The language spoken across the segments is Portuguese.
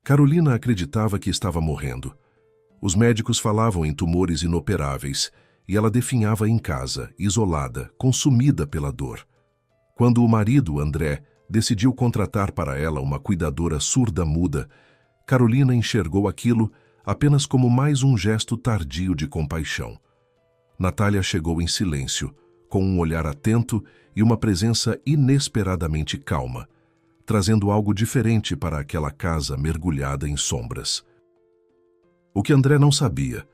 Carolina acreditava que estava morrendo. Os médicos falavam em tumores inoperáveis e ela definhava em casa, isolada, consumida pela dor. Quando o marido, André, decidiu contratar para ela uma cuidadora surda-muda, Carolina enxergou aquilo apenas como mais um gesto tardio de compaixão. Natália chegou em silêncio, com um olhar atento e uma presença inesperadamente calma, trazendo algo diferente para aquela casa mergulhada em sombras. O que André não sabia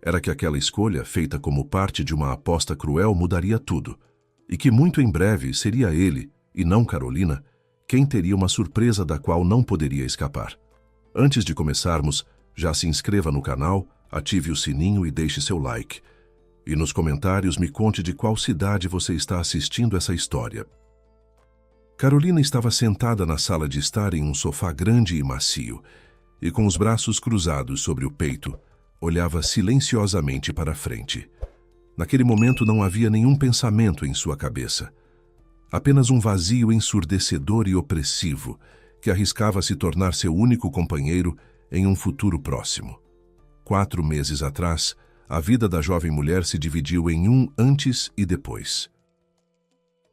era que aquela escolha, feita como parte de uma aposta cruel, mudaria tudo, e que muito em breve seria ele, e não Carolina, quem teria uma surpresa da qual não poderia escapar. Antes de começarmos, já se inscreva no canal, ative o sininho e deixe seu like. E nos comentários me conte de qual cidade você está assistindo essa história. Carolina estava sentada na sala de estar em um sofá grande e macio, e com os braços cruzados sobre o peito, olhava silenciosamente para a frente. Naquele momento não havia nenhum pensamento em sua cabeça. Apenas um vazio ensurdecedor e opressivo, que arriscava se tornar seu único companheiro em um futuro próximo. 4 meses atrás, a vida da jovem mulher se dividiu em um antes e depois.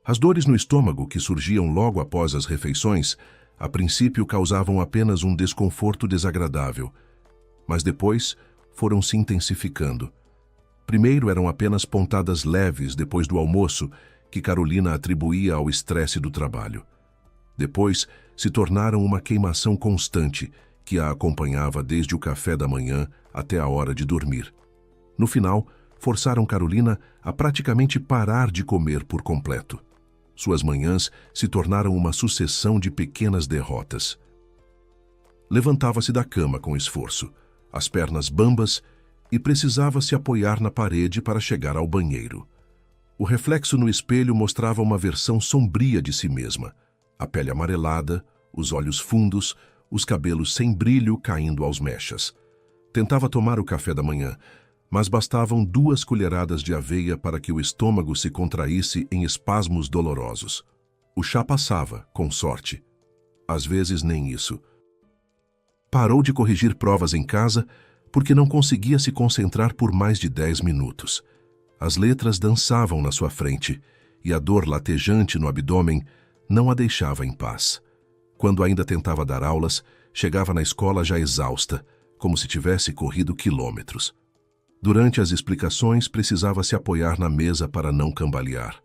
As dores no estômago que surgiam logo após as refeições, a princípio causavam apenas um desconforto desagradável, mas depois foram se intensificando. Primeiro eram apenas pontadas leves depois do almoço, que Carolina atribuía ao estresse do trabalho. Depois se tornaram uma queimação constante, que a acompanhava desde o café da manhã até a hora de dormir. No final, forçaram Carolina a praticamente parar de comer por completo. Suas manhãs se tornaram uma sucessão de pequenas derrotas. Levantava-se da cama com esforço, as pernas bambas, e precisava se apoiar na parede para chegar ao banheiro. O reflexo no espelho mostrava uma versão sombria de si mesma, a pele amarelada, os olhos fundos, os cabelos sem brilho caindo aos mechas. Tentava tomar o café da manhã, mas bastavam 2 colheradas de aveia para que o estômago se contraísse em espasmos dolorosos. O chá passava, com sorte. Às vezes nem isso. Parou de corrigir provas em casa porque não conseguia se concentrar por mais de 10 minutos. As letras dançavam na sua frente e a dor latejante no abdômen não a deixava em paz. Quando ainda tentava dar aulas, chegava na escola já exausta, como se tivesse corrido quilômetros. Durante as explicações, precisava se apoiar na mesa para não cambalear.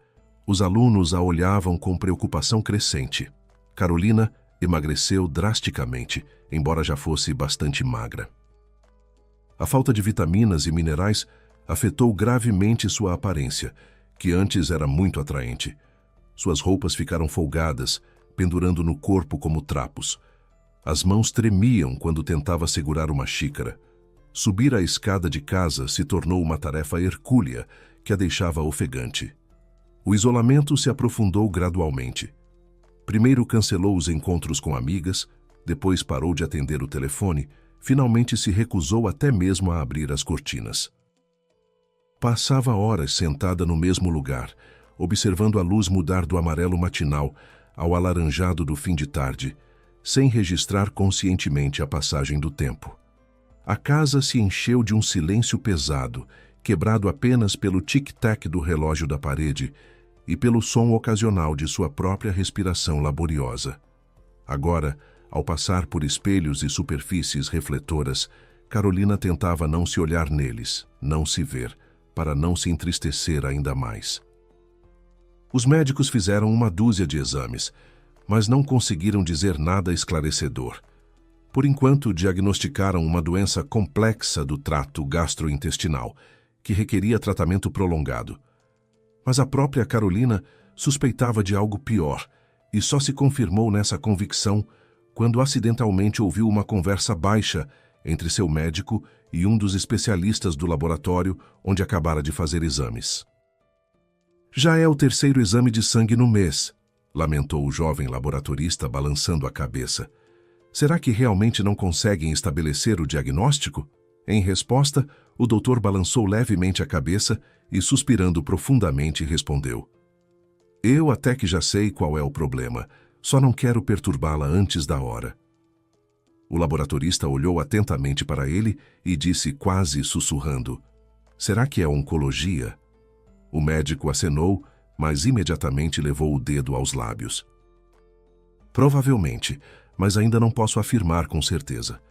Os alunos a olhavam com preocupação crescente. Carolina emagreceu drasticamente, embora já fosse bastante magra. A falta de vitaminas e minerais afetou gravemente sua aparência, que antes era muito atraente. Suas roupas ficaram folgadas, pendurando no corpo como trapos. As mãos tremiam quando tentava segurar uma xícara. Subir a escada de casa se tornou uma tarefa hercúlea que a deixava ofegante. O isolamento se aprofundou gradualmente. Primeiro cancelou os encontros com amigas, depois parou de atender o telefone, finalmente se recusou até mesmo a abrir as cortinas. Passava horas sentada no mesmo lugar, observando a luz mudar do amarelo matinal ao alaranjado do fim de tarde, sem registrar conscientemente a passagem do tempo. A casa se encheu de um silêncio pesado, quebrado apenas pelo tic-tac do relógio da parede e pelo som ocasional de sua própria respiração laboriosa. Agora, ao passar por espelhos e superfícies refletoras, Carolina tentava não se olhar neles, não se ver, para não se entristecer ainda mais. Os médicos fizeram 1 dúzia de exames, mas não conseguiram dizer nada esclarecedor. Por enquanto, diagnosticaram uma doença complexa do trato gastrointestinal, que requeria tratamento prolongado. Mas a própria Carolina suspeitava de algo pior, e só se confirmou nessa convicção quando acidentalmente ouviu uma conversa baixa entre seu médico e um dos especialistas do laboratório onde acabara de fazer exames. Já é o 3º exame de sangue no mês, lamentou o jovem laboratorista balançando a cabeça. Será que realmente não conseguem estabelecer o diagnóstico? Em resposta, o doutor balançou levemente a cabeça e, suspirando profundamente, respondeu: Eu até que já sei qual é o problema, só não quero perturbá-la antes da hora. O laboratorista olhou atentamente para ele e disse quase sussurrando: "Será que é oncologia?" O médico acenou, mas imediatamente levou o dedo aos lábios. "Provavelmente, mas ainda não posso afirmar com certeza.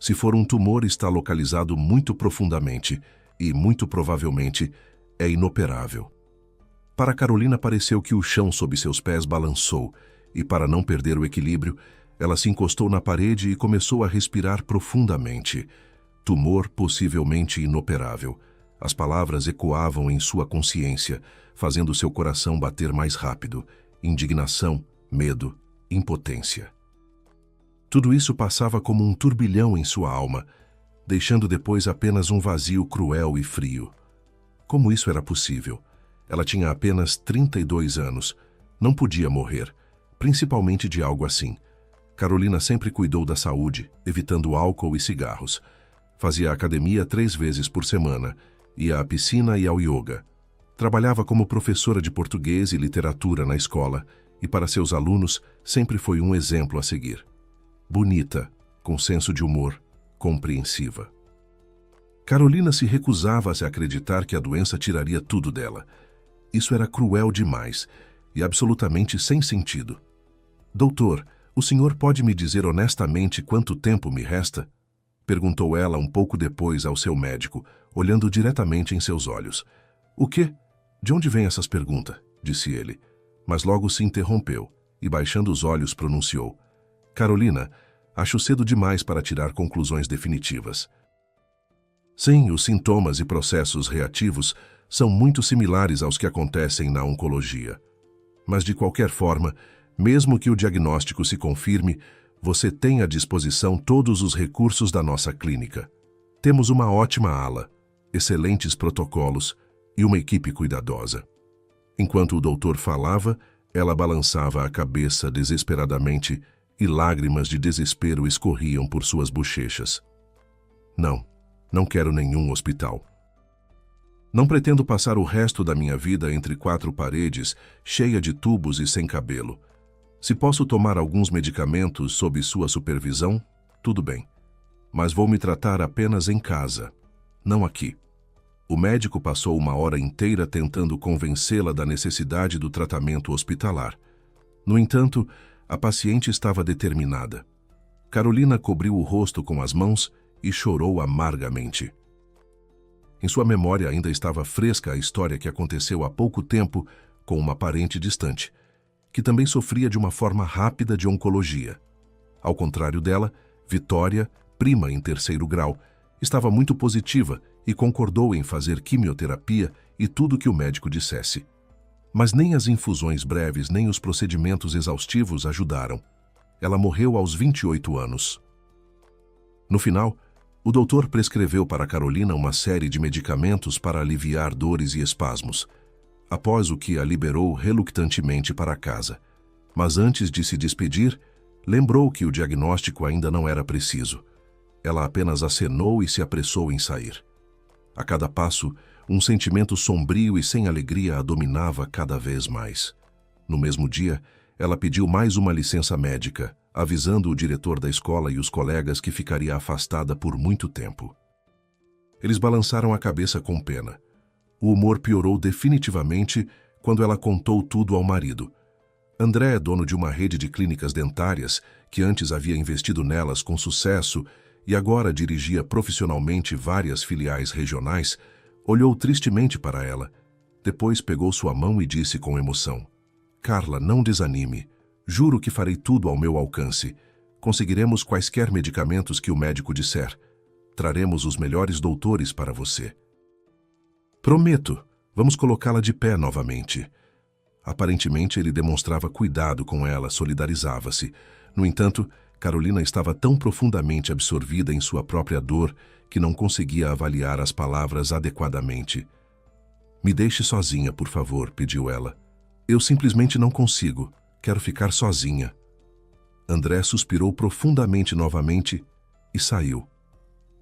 Se for um tumor, está localizado muito profundamente e, muito provavelmente, é inoperável." Para Carolina pareceu que o chão sob seus pés balançou e, para não perder o equilíbrio, ela se encostou na parede e começou a respirar profundamente. Tumor possivelmente inoperável. As palavras ecoavam em sua consciência, fazendo seu coração bater mais rápido. Indignação, medo, impotência. Tudo isso passava como um turbilhão em sua alma, deixando depois apenas um vazio cruel e frio. Como isso era possível? Ela tinha apenas 32 anos. Não podia morrer, principalmente de algo assim. Carolina sempre cuidou da saúde, evitando álcool e cigarros. Fazia academia 3 vezes por semana, ia à piscina e ao yoga. Trabalhava como professora de português e literatura na escola e, para seus alunos, sempre foi um exemplo a seguir. Bonita, com senso de humor, compreensiva. Carolina se recusava a se acreditar que a doença tiraria tudo dela. Isso era cruel demais e absolutamente sem sentido. "Doutor, o senhor pode me dizer honestamente quanto tempo me resta?" perguntou ela um pouco depois ao seu médico, olhando diretamente em seus olhos. "O quê? De onde vêm essas perguntas?" disse ele, mas logo se interrompeu e, baixando os olhos, pronunciou: "Carolina, acho cedo demais para tirar conclusões definitivas." Sim, os sintomas e processos reativos são muito similares aos que acontecem na oncologia. Mas, de qualquer forma, mesmo que o diagnóstico se confirme, você tem à disposição todos os recursos da nossa clínica. Temos uma ótima ala, excelentes protocolos e uma equipe cuidadosa. Enquanto o doutor falava, ela balançava a cabeça desesperadamente e lágrimas de desespero escorriam por suas bochechas. Não quero nenhum hospital. Não pretendo passar o resto da minha vida entre 4 paredes, cheia de tubos e sem cabelo. Se posso tomar alguns medicamentos sob sua supervisão, tudo bem. Mas vou me tratar apenas em casa, não aqui." O médico passou 1 hora inteira tentando convencê-la da necessidade do tratamento hospitalar. No entanto, a paciente estava determinada. Carolina cobriu o rosto com as mãos e chorou amargamente. Em sua memória ainda estava fresca a história que aconteceu há pouco tempo com uma parente distante, que também sofria de uma forma rápida de oncologia. Ao contrário dela, Vitória, prima em 3º grau, estava muito positiva e concordou em fazer quimioterapia e tudo o que o médico dissesse. Mas nem as infusões breves nem os procedimentos exaustivos ajudaram. Ela morreu aos 28 anos. No final, o doutor prescreveu para Carolina uma série de medicamentos para aliviar dores e espasmos, após o que a liberou relutantemente para casa. Mas antes de se despedir, lembrou que o diagnóstico ainda não era preciso. Ela apenas acenou e se apressou em sair. A cada passo, um sentimento sombrio e sem alegria a dominava cada vez mais. No mesmo dia, ela pediu mais uma licença médica, avisando o diretor da escola e os colegas que ficaria afastada por muito tempo. Eles balançaram a cabeça com pena. O humor piorou definitivamente quando ela contou tudo ao marido. André é dono de uma rede de clínicas dentárias que antes havia investido nelas com sucesso e agora dirigia profissionalmente várias filiais regionais. Olhou tristemente para ela. Depois pegou sua mão e disse com emoção: "Carla, não desanime. Juro que farei tudo ao meu alcance. Conseguiremos quaisquer medicamentos que o médico disser. Traremos os melhores doutores para você." "Prometo. Vamos colocá-la de pé novamente." Aparentemente, ele demonstrava cuidado com ela, solidarizava-se. No entanto, Carolina estava tão profundamente absorvida em sua própria dor que não conseguia avaliar as palavras adequadamente. "Me deixe sozinha, por favor", pediu ela. "Eu simplesmente não consigo. Quero ficar sozinha." André suspirou profundamente novamente e saiu.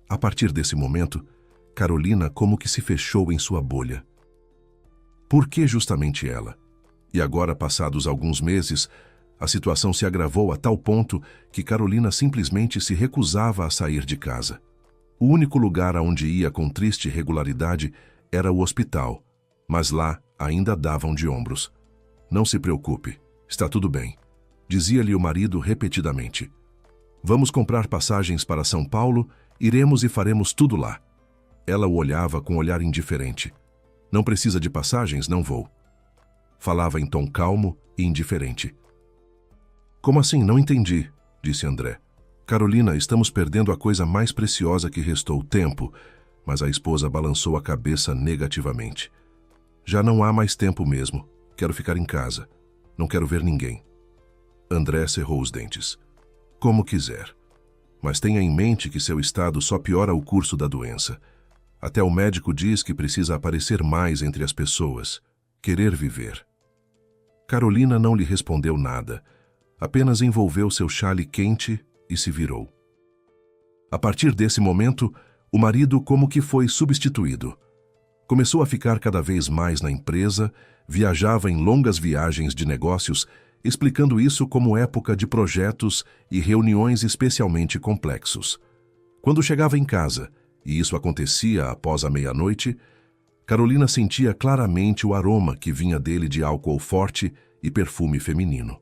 A partir desse momento, Carolina como que se fechou em sua bolha. Por que justamente ela? E agora, passados alguns meses, A situação se agravou a tal ponto que Carolina simplesmente se recusava a sair de casa. O único lugar aonde ia com triste regularidade era o hospital, mas lá ainda davam de ombros. Não se preocupe, está tudo bem, dizia-lhe o marido repetidamente. Vamos comprar passagens para São Paulo, iremos e faremos tudo lá. Ela o olhava com um olhar indiferente. Não precisa de passagens, não vou. Falava em tom calmo e indiferente. Como assim? Não entendi, disse André. Carolina, estamos perdendo a coisa mais preciosa que restou, o tempo, mas a esposa balançou a cabeça negativamente. Já não há mais tempo mesmo. Quero ficar em casa. Não quero ver ninguém. André cerrou os dentes. Como quiser. Mas tenha em mente que seu estado só piora o curso da doença. Até o médico diz que precisa aparecer mais entre as pessoas. Querer viver. Carolina não lhe respondeu nada. Apenas envolveu seu chale quente e se virou. A partir desse momento, o marido como que foi substituído. Começou a ficar cada vez mais na empresa, viajava em longas viagens de negócios, explicando isso como época de projetos e reuniões especialmente complexos. Quando chegava em casa, e isso acontecia após a meia-noite, Carolina sentia claramente o aroma que vinha dele de álcool forte e perfume feminino.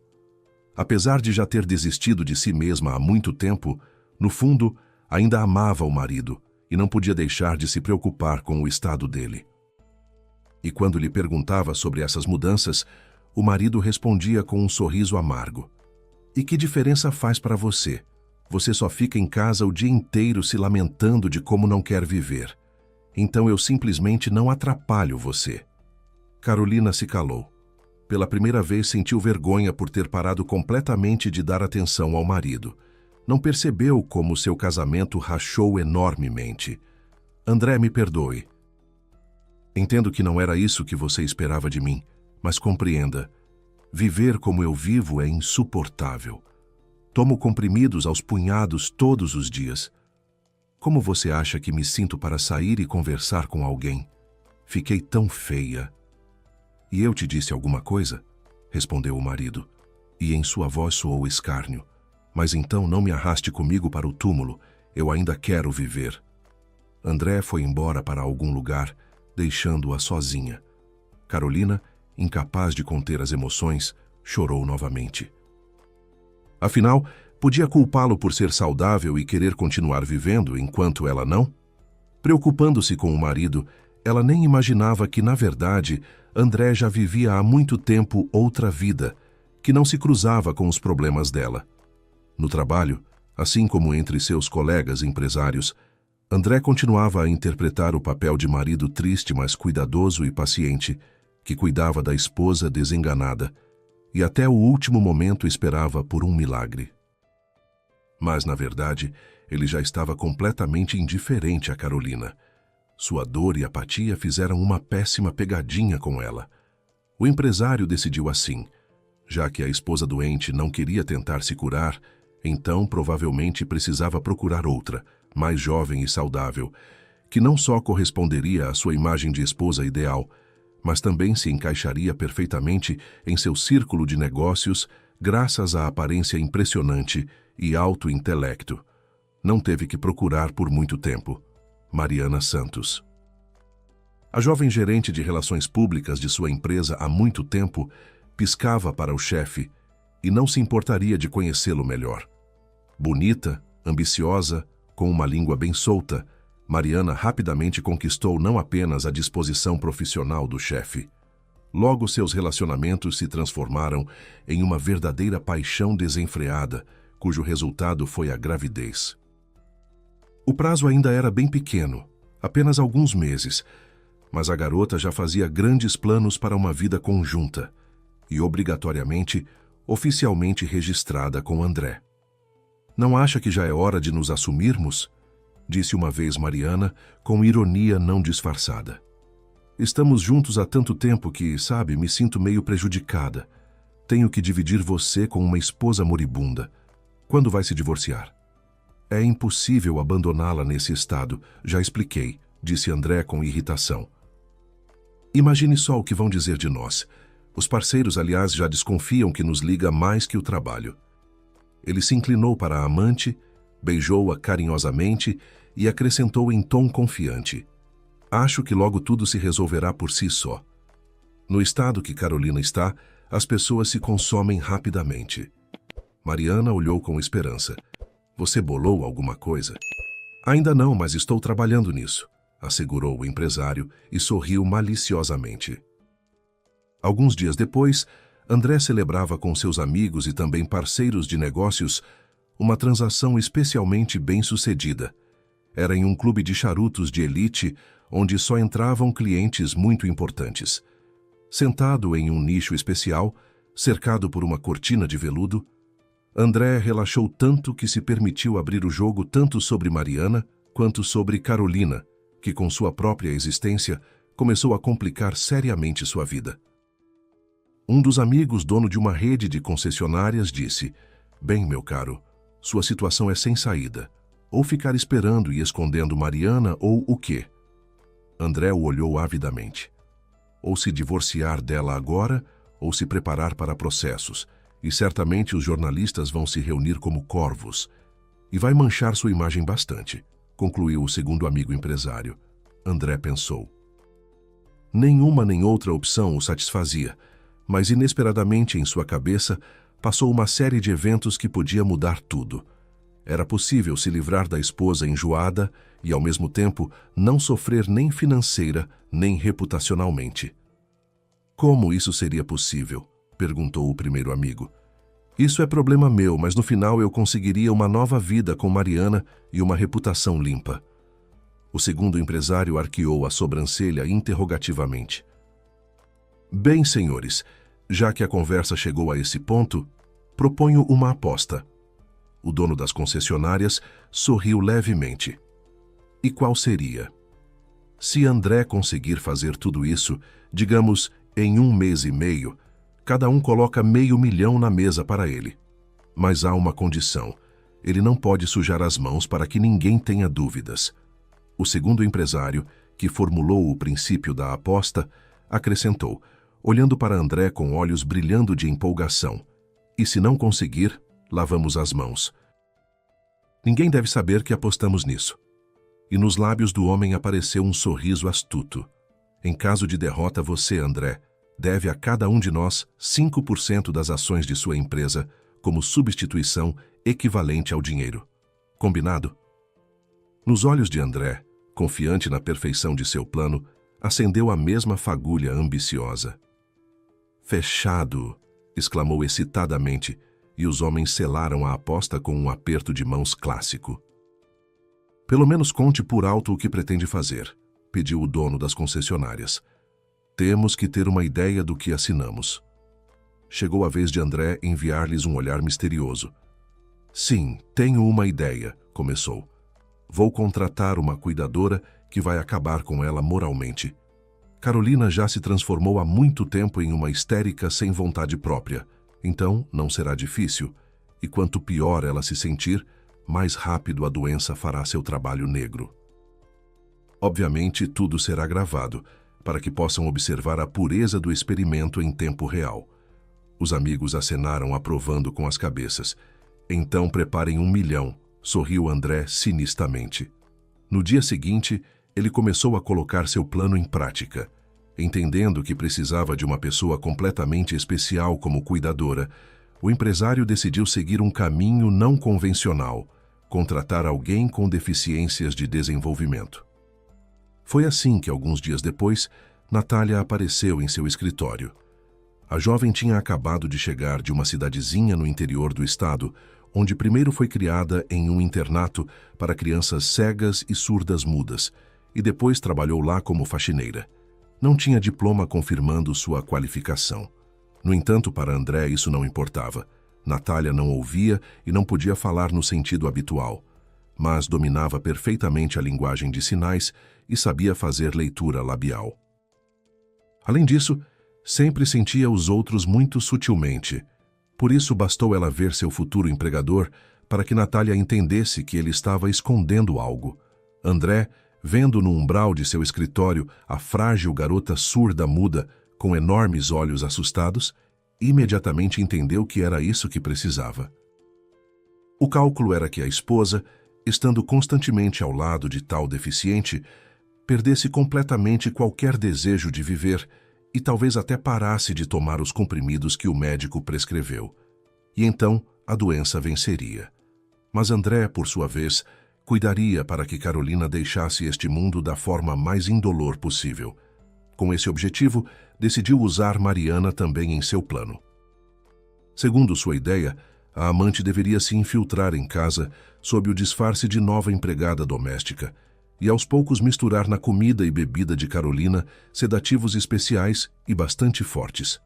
Apesar de já ter desistido de si mesma há muito tempo, no fundo, ainda amava o marido e não podia deixar de se preocupar com o estado dele. E quando lhe perguntava sobre essas mudanças, o marido respondia com um sorriso amargo. E que diferença faz para você? Você só fica em casa o dia inteiro se lamentando de como não quer viver. Então eu simplesmente não atrapalho você. Carolina se calou. Pela primeira vez sentiu vergonha por ter parado completamente de dar atenção ao marido. Não percebeu como seu casamento rachou enormemente. André, me perdoe. Entendo que não era isso que você esperava de mim, mas compreenda. Viver como eu vivo é insuportável. Tomo comprimidos aos punhados todos os dias. Como você acha que me sinto para sair e conversar com alguém? Fiquei tão feia. E eu te disse alguma coisa? Respondeu o marido, e em sua voz soou escárnio. Mas então não me arraste comigo para o túmulo, eu ainda quero viver. André foi embora para algum lugar, deixando-a sozinha. Carolina, incapaz de conter as emoções, chorou novamente. Afinal, podia culpá-lo por ser saudável e querer continuar vivendo enquanto ela não? Preocupando-se com o marido, ela nem imaginava que, na verdade, André já vivia há muito tempo outra vida, que não se cruzava com os problemas dela. No trabalho, assim como entre seus colegas empresários, André continuava a interpretar o papel de marido triste, mas cuidadoso e paciente, que cuidava da esposa desenganada, e até o último momento esperava por um milagre. Mas, na verdade, ele já estava completamente indiferente a Carolina. Sua dor e apatia fizeram uma péssima pegadinha com ela. O empresário decidiu assim. Já que a esposa doente não queria tentar se curar, então provavelmente precisava procurar outra, mais jovem e saudável, que não só corresponderia à sua imagem de esposa ideal, mas também se encaixaria perfeitamente em seu círculo de negócios graças à aparência impressionante e alto intelecto. Não teve que procurar por muito tempo. Mariana Santos. A jovem gerente de relações públicas de sua empresa há muito tempo piscava para o chefe e não se importaria de conhecê-lo melhor. Bonita, ambiciosa, com uma língua bem solta, Mariana rapidamente conquistou não apenas a disposição profissional do chefe. Logo seus relacionamentos se transformaram em uma verdadeira paixão desenfreada, cujo resultado foi a gravidez. O prazo ainda era bem pequeno, apenas alguns meses, mas a garota já fazia grandes planos para uma vida conjunta e, obrigatoriamente, oficialmente registrada com André. Não acha que já é hora de nos assumirmos? Disse uma vez Mariana, com ironia não disfarçada. Estamos juntos há tanto tempo que, sabe, me sinto meio prejudicada. Tenho que dividir você com uma esposa moribunda. Quando vai se divorciar? É impossível abandoná-la nesse estado, já expliquei, disse André com irritação. Imagine só o que vão dizer de nós. Os parceiros, aliás, já desconfiam que nos liga mais que o trabalho. Ele se inclinou para a amante, beijou-a carinhosamente e acrescentou em tom confiante: acho que logo tudo se resolverá por si só. No estado que Carolina está, as pessoas se consomem rapidamente. Mariana olhou com esperança. Você bolou alguma coisa? Ainda não, mas estou trabalhando nisso, assegurou o empresário e sorriu maliciosamente. Alguns dias depois, André celebrava com seus amigos e também parceiros de negócios uma transação especialmente bem-sucedida. Era em um clube de charutos de elite, onde só entravam clientes muito importantes. Sentado em um nicho especial, cercado por uma cortina de veludo, André relaxou tanto que se permitiu abrir o jogo tanto sobre Mariana quanto sobre Carolina, que com sua própria existência começou a complicar seriamente sua vida. Um dos amigos, dono de uma rede de concessionárias, disse: bem, meu caro, sua situação é sem saída. Ou ficar esperando e escondendo Mariana, ou o quê? André o olhou avidamente. Ou se divorciar dela agora, ou se preparar para processos, e certamente os jornalistas vão se reunir como corvos. E vai manchar sua imagem bastante, concluiu o segundo amigo empresário. André pensou. Nenhuma nem outra opção o satisfazia, mas inesperadamente em sua cabeça passou uma série de eventos que podia mudar tudo. Era possível se livrar da esposa enjoada e, ao mesmo tempo, não sofrer nem financeira nem reputacionalmente. Como isso seria possível? Perguntou o primeiro amigo. Isso é problema meu, mas no final eu conseguiria uma nova vida com Mariana e uma reputação limpa. O segundo empresário arqueou a sobrancelha interrogativamente. Bem, senhores, já que a conversa chegou a esse ponto, proponho uma aposta. O dono das concessionárias sorriu levemente. E qual seria? Se André conseguir fazer tudo isso, digamos, em 1 mês e meio, cada um coloca $500.000 na mesa para ele. Mas há uma condição. Ele não pode sujar as mãos para que ninguém tenha dúvidas. O segundo empresário, que formulou o princípio da aposta, acrescentou, olhando para André com olhos brilhando de empolgação: e se não conseguir, lavamos as mãos. Ninguém deve saber que apostamos nisso. E nos lábios do homem apareceu um sorriso astuto. Em caso de derrota, você, André, deve a cada um de nós 5% das ações de sua empresa como substituição equivalente ao dinheiro. Combinado? Nos olhos de André, confiante na perfeição de seu plano, acendeu a mesma fagulha ambiciosa. Fechado! Exclamou excitadamente, e os homens selaram a aposta com um aperto de mãos clássico. Pelo menos conte por alto o que pretende fazer, pediu o dono das concessionárias. Temos que ter uma ideia do que assinamos. Chegou a vez de André enviar-lhes um olhar misterioso. Sim, tenho uma ideia, começou. Vou contratar uma cuidadora que vai acabar com ela moralmente. Carolina já se transformou há muito tempo em uma histérica sem vontade própria, então não será difícil, e quanto pior ela se sentir, mais rápido a doença fará seu trabalho negro. Obviamente, tudo será gravado, para que possam observar a pureza do experimento em tempo real. Os amigos acenaram aprovando com as cabeças. Então preparem $1 milhão, sorriu André sinistamente. No dia seguinte, ele começou a colocar seu plano em prática. Entendendo que precisava de uma pessoa completamente especial como cuidadora, o empresário decidiu seguir um caminho não convencional, contratar alguém com deficiências de desenvolvimento. Foi assim que, alguns dias depois, Natália apareceu em seu escritório. A jovem tinha acabado de chegar de uma cidadezinha no interior do estado, onde primeiro foi criada em um internato para crianças cegas e surdas mudas, e depois trabalhou lá como faxineira. Não tinha diploma confirmando sua qualificação. No entanto, para André isso não importava. Natália não ouvia e não podia falar no sentido habitual, mas dominava perfeitamente a linguagem de sinais e sabia fazer leitura labial. Além disso, sempre sentia os outros muito sutilmente. Por isso bastou ela ver seu futuro empregador para que Natália entendesse que ele estava escondendo algo. André, vendo no umbral de seu escritório a frágil garota surda-muda, com enormes olhos assustados, imediatamente entendeu que era isso que precisava. O cálculo era que a esposa, estando constantemente ao lado de tal deficiente, perdesse completamente qualquer desejo de viver e talvez até parasse de tomar os comprimidos que o médico prescreveu. E então a doença venceria. Mas André, por sua vez, cuidaria para que Carolina deixasse este mundo da forma mais indolor possível. Com esse objetivo, decidiu usar Mariana também em seu plano. Segundo sua ideia, a amante deveria se infiltrar em casa sob o disfarce de nova empregada doméstica e aos poucos misturar na comida e bebida de Carolina sedativos especiais e bastante fortes.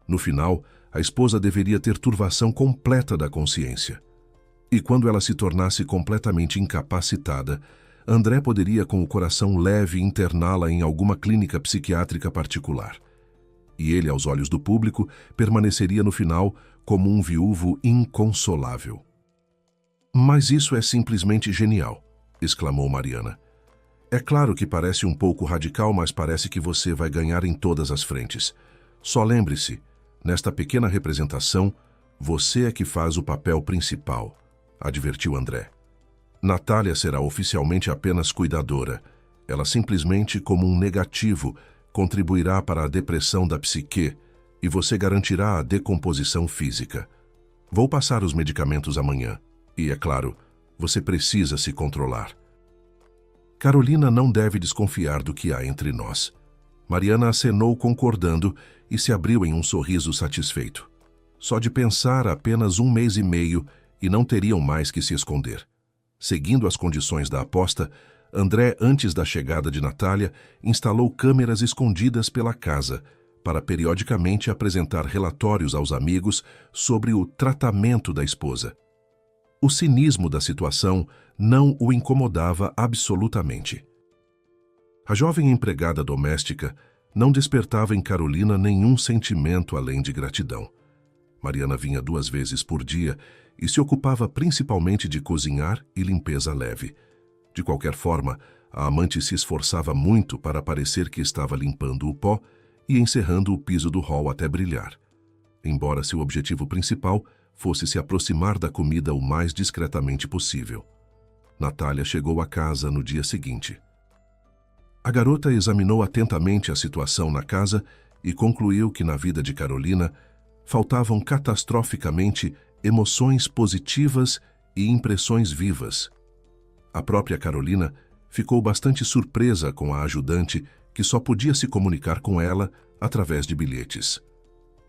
No final, a esposa deveria ter turvação completa da consciência. E quando ela se tornasse completamente incapacitada, André poderia, com o coração leve, interná-la em alguma clínica psiquiátrica particular. E ele, aos olhos do público, permaneceria no final como um viúvo inconsolável. "Mas isso é simplesmente genial", exclamou Mariana. "É claro que parece um pouco radical, mas parece que você vai ganhar em todas as frentes. Só lembre-se, nesta pequena representação, você é que faz o papel principal", advertiu André. "Natália será oficialmente apenas cuidadora. Ela simplesmente, como um negativo, contribuirá para a depressão da psique e você garantirá a decomposição física. Vou passar os medicamentos amanhã e, é claro, você precisa se controlar. Carolina não deve desconfiar do que há entre nós." Mariana acenou concordando e se abriu em um sorriso satisfeito. Só de pensar, apenas 1 mês e meio e não teriam mais que se esconder. Seguindo as condições da aposta, André, antes da chegada de Natália, instalou câmeras escondidas pela casa para periodicamente apresentar relatórios aos amigos sobre o tratamento da esposa. O cinismo da situação não o incomodava absolutamente. A jovem empregada doméstica não despertava em Carolina nenhum sentimento além de gratidão. Mariana vinha 2 vezes por dia e se ocupava principalmente de cozinhar e limpeza leve. De qualquer forma, a amante se esforçava muito para parecer que estava limpando o pó e encerrando o piso do hall até brilhar, embora seu objetivo principal fosse se aproximar da comida o mais discretamente possível. Natália chegou à casa no dia seguinte. A garota examinou atentamente a situação na casa e concluiu que na vida de Carolina faltavam catastroficamente emoções positivas e impressões vivas. A própria Carolina ficou bastante surpresa com a ajudante que só podia se comunicar com ela através de bilhetes.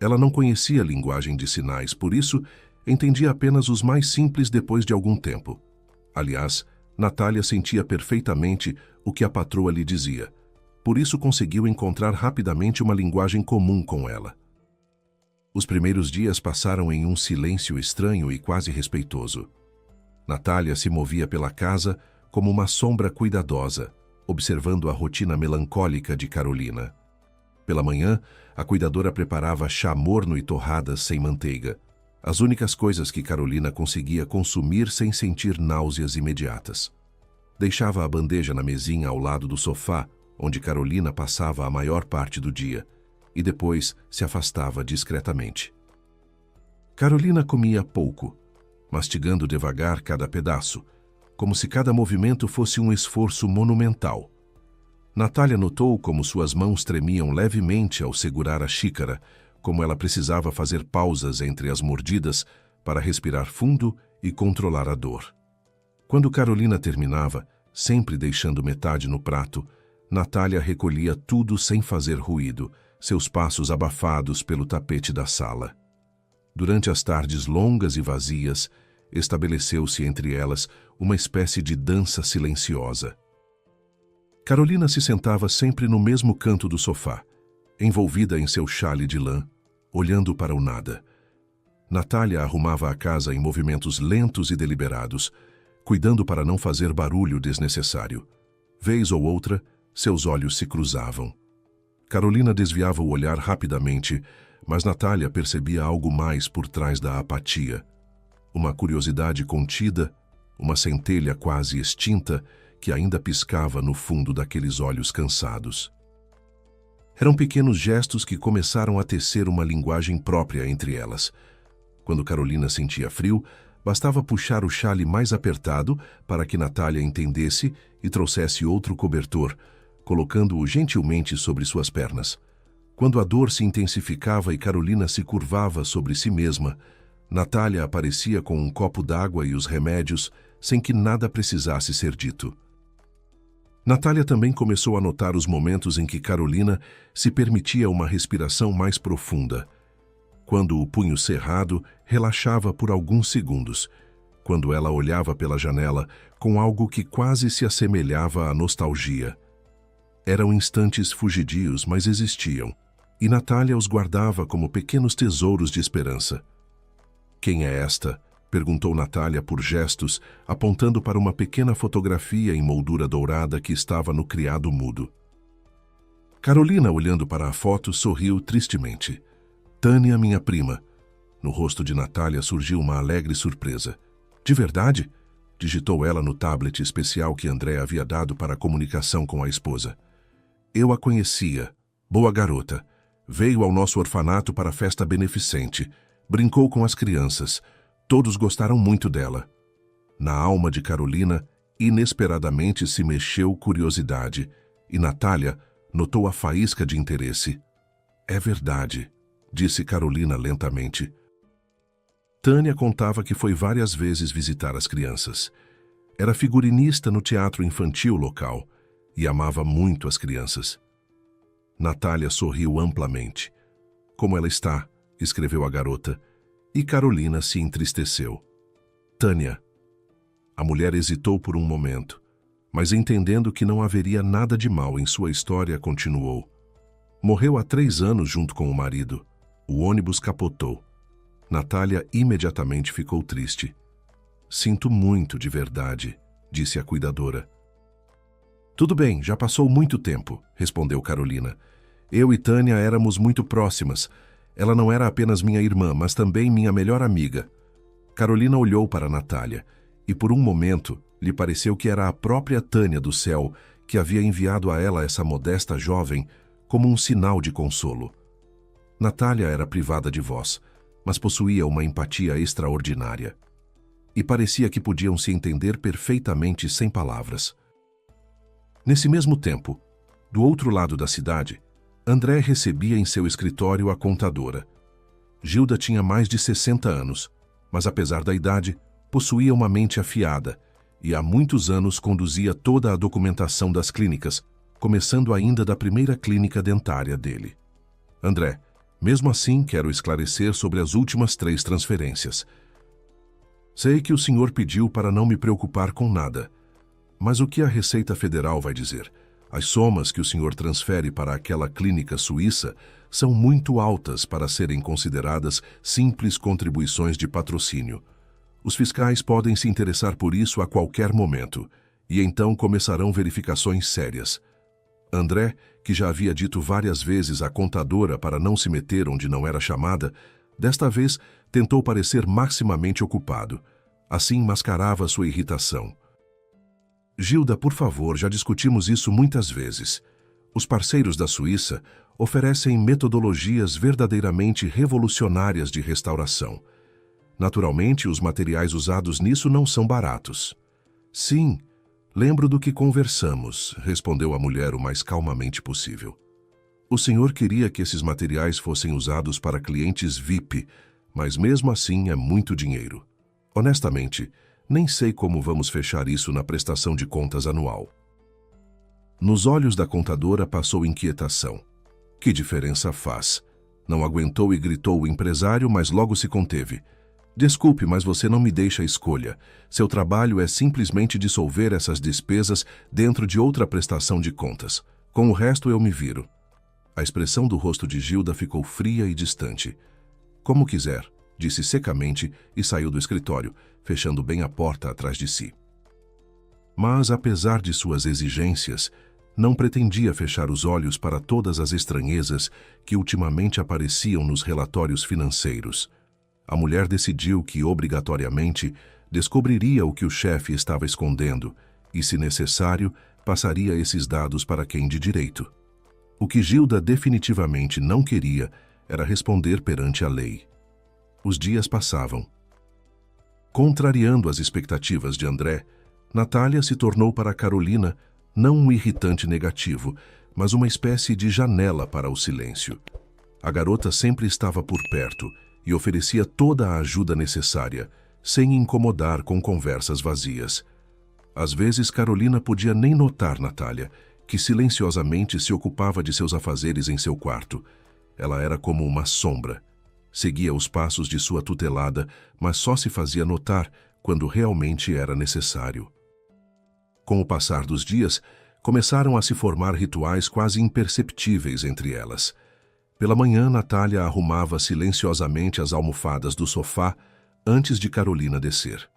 Ela não conhecia a linguagem de sinais, por isso entendia apenas os mais simples depois de algum tempo. Aliás, Natália sentia perfeitamente o que a patroa lhe dizia, por isso conseguiu encontrar rapidamente uma linguagem comum com ela. Os primeiros dias passaram em um silêncio estranho e quase respeitoso. Natália se movia pela casa como uma sombra cuidadosa, observando a rotina melancólica de Carolina. Pela manhã, a cuidadora preparava chá morno e torradas sem manteiga, as únicas coisas que Carolina conseguia consumir sem sentir náuseas imediatas. Deixava a bandeja na mesinha ao lado do sofá, onde Carolina passava a maior parte do dia, e depois se afastava discretamente. Carolina comia pouco, mastigando devagar cada pedaço, como se cada movimento fosse um esforço monumental. Natália notou como suas mãos tremiam levemente ao segurar a xícara, como ela precisava fazer pausas entre as mordidas para respirar fundo e controlar a dor. Quando Carolina terminava, sempre deixando metade no prato, Natália recolhia tudo sem fazer ruído, seus passos abafados pelo tapete da sala. Durante as tardes longas e vazias, estabeleceu-se entre elas uma espécie de dança silenciosa. Carolina se sentava sempre no mesmo canto do sofá, envolvida em seu xale de lã, olhando para o nada. Natália arrumava a casa em movimentos lentos e deliberados, cuidando para não fazer barulho desnecessário. Vez ou outra, seus olhos se cruzavam. Carolina desviava o olhar rapidamente, mas Natália percebia algo mais por trás da apatia. Uma curiosidade contida, uma centelha quase extinta que ainda piscava no fundo daqueles olhos cansados. Eram pequenos gestos que começaram a tecer uma linguagem própria entre elas. Quando Carolina sentia frio, bastava puxar o xale mais apertado para que Natália entendesse e trouxesse outro cobertor, colocando-o gentilmente sobre suas pernas. Quando a dor se intensificava e Carolina se curvava sobre si mesma, Natália aparecia com um copo d'água e os remédios, sem que nada precisasse ser dito. Natália também começou a notar os momentos em que Carolina se permitia uma respiração mais profunda. Quando o punho cerrado relaxava por alguns segundos, quando ela olhava pela janela com algo que quase se assemelhava à nostalgia. Eram instantes fugidios, mas existiam, e Natália os guardava como pequenos tesouros de esperança. "Quem é esta?" perguntou Natália por gestos, apontando para uma pequena fotografia em moldura dourada que estava no criado mudo. Carolina, olhando para a foto, sorriu tristemente. "Tânia, minha prima." No rosto de Natália surgiu uma alegre surpresa. "De verdade?" digitou ela no tablet especial que André havia dado para a comunicação com a esposa. "Eu a conhecia. Boa garota. Veio ao nosso orfanato para a festa beneficente. Brincou com as crianças. Todos gostaram muito dela." Na alma de Carolina, inesperadamente se mexeu curiosidade, e Natália notou a faísca de interesse. "É verdade", disse Carolina lentamente. Tânia contava que foi várias vezes visitar as crianças. Era figurinista no teatro infantil local e amava muito as crianças. Natália sorriu amplamente. "Como ela está?" escreveu a garota. E Carolina se entristeceu. "Tânia." A mulher hesitou por um momento, mas entendendo que não haveria nada de mal em sua história, continuou. "Morreu há 3 anos junto com o marido. O ônibus capotou." Natália imediatamente ficou triste. "Sinto muito, de verdade", disse a cuidadora. "Tudo bem, já passou muito tempo", respondeu Carolina. "Eu e Tânia éramos muito próximas. Ela não era apenas minha irmã, mas também minha melhor amiga." Carolina olhou para Natália, e por um momento lhe pareceu que era a própria Tânia do céu que havia enviado a ela essa modesta jovem como um sinal de consolo. Natália era privada de voz, mas possuía uma empatia extraordinária. E parecia que podiam se entender perfeitamente sem palavras. Nesse mesmo tempo, do outro lado da cidade, André recebia em seu escritório a contadora. Gilda tinha mais de 60 anos, mas apesar da idade, possuía uma mente afiada e há muitos anos conduzia toda a documentação das clínicas, começando ainda da primeira clínica dentária dele. "André, mesmo assim quero esclarecer sobre as últimas 3 transferências. Sei que o senhor pediu para não me preocupar com nada, mas o que a Receita Federal vai dizer? As somas que o senhor transfere para aquela clínica suíça são muito altas para serem consideradas simples contribuições de patrocínio. Os fiscais podem se interessar por isso a qualquer momento, e então começarão verificações sérias." André, que já havia dito várias vezes à contadora para não se meter onde não era chamada, desta vez tentou parecer maximamente ocupado. Assim mascarava sua irritação. "Gilda, por favor, já discutimos isso muitas vezes. Os parceiros da Suíça oferecem metodologias verdadeiramente revolucionárias de restauração. Naturalmente, os materiais usados nisso não são baratos." "Sim, lembro do que conversamos", respondeu a mulher o mais calmamente possível. "O senhor queria que esses materiais fossem usados para clientes VIP, mas mesmo assim é muito dinheiro. Honestamente, nem sei como vamos fechar isso na prestação de contas anual." Nos olhos da contadora passou inquietação. "Que diferença faz?" Não aguentou e gritou o empresário, mas logo se conteve. "Desculpe, mas você não me deixa escolha. Seu trabalho é simplesmente dissolver essas despesas dentro de outra prestação de contas. Com o resto eu me viro." A expressão do rosto de Gilda ficou fria e distante. "Como quiser", disse secamente e saiu do escritório, fechando bem a porta atrás de si. Mas, apesar de suas exigências, não pretendia fechar os olhos para todas as estranhezas que ultimamente apareciam nos relatórios financeiros. A mulher decidiu que, obrigatoriamente, descobriria o que o chefe estava escondendo e, se necessário, passaria esses dados para quem de direito. O que Gilda definitivamente não queria era responder perante a lei. Os dias passavam. Contrariando as expectativas de André, Natália se tornou para Carolina não um irritante negativo, mas uma espécie de janela para o silêncio. A garota sempre estava por perto e oferecia toda a ajuda necessária, sem incomodar com conversas vazias. Às vezes, Carolina podia nem notar Natália, que silenciosamente se ocupava de seus afazeres em seu quarto. Ela era como uma sombra. Seguia os passos de sua tutelada, mas só se fazia notar quando realmente era necessário. Com o passar dos dias, começaram a se formar rituais quase imperceptíveis entre elas. Pela manhã, Natália arrumava silenciosamente as almofadas do sofá antes de Carolina descer.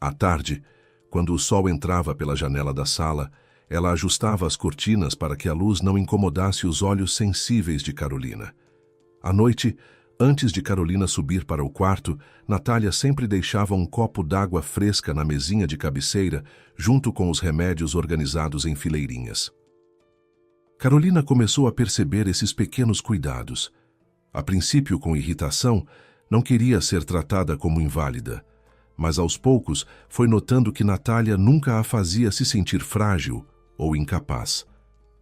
À tarde, quando o sol entrava pela janela da sala, ela ajustava as cortinas para que a luz não incomodasse os olhos sensíveis de Carolina. À noite, antes de Carolina subir para o quarto, Natália sempre deixava um copo d'água fresca na mesinha de cabeceira, junto com os remédios organizados em fileirinhas. Carolina começou a perceber esses pequenos cuidados. A princípio, com irritação, não queria ser tratada como inválida, mas aos poucos foi notando que Natália nunca a fazia se sentir frágil ou incapaz.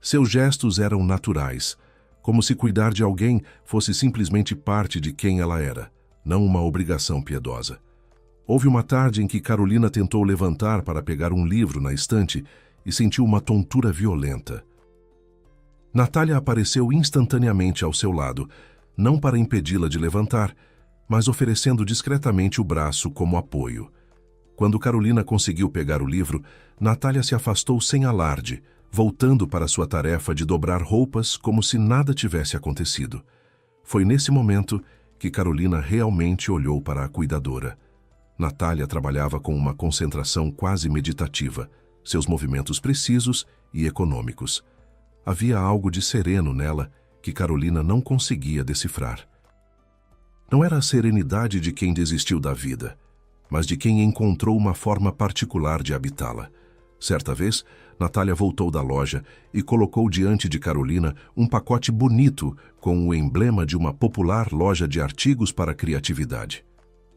Seus gestos eram naturais, como se cuidar de alguém fosse simplesmente parte de quem ela era, não uma obrigação piedosa. Houve uma tarde em que Carolina tentou levantar para pegar um livro na estante e sentiu uma tontura violenta. Natália apareceu instantaneamente ao seu lado, não para impedi-la de levantar, mas oferecendo discretamente o braço como apoio. Quando Carolina conseguiu pegar o livro, Natália se afastou sem alarde, voltando para sua tarefa de dobrar roupas como se nada tivesse acontecido. Foi nesse momento que Carolina realmente olhou para a cuidadora. Natália trabalhava com uma concentração quase meditativa, seus movimentos precisos e econômicos. Havia algo de sereno nela que Carolina não conseguia decifrar. Não era a serenidade de quem desistiu da vida, mas de quem encontrou uma forma particular de habitá-la. Certa vez, Natália voltou da loja e colocou diante de Carolina um pacote bonito com o emblema de uma popular loja de artigos para a criatividade.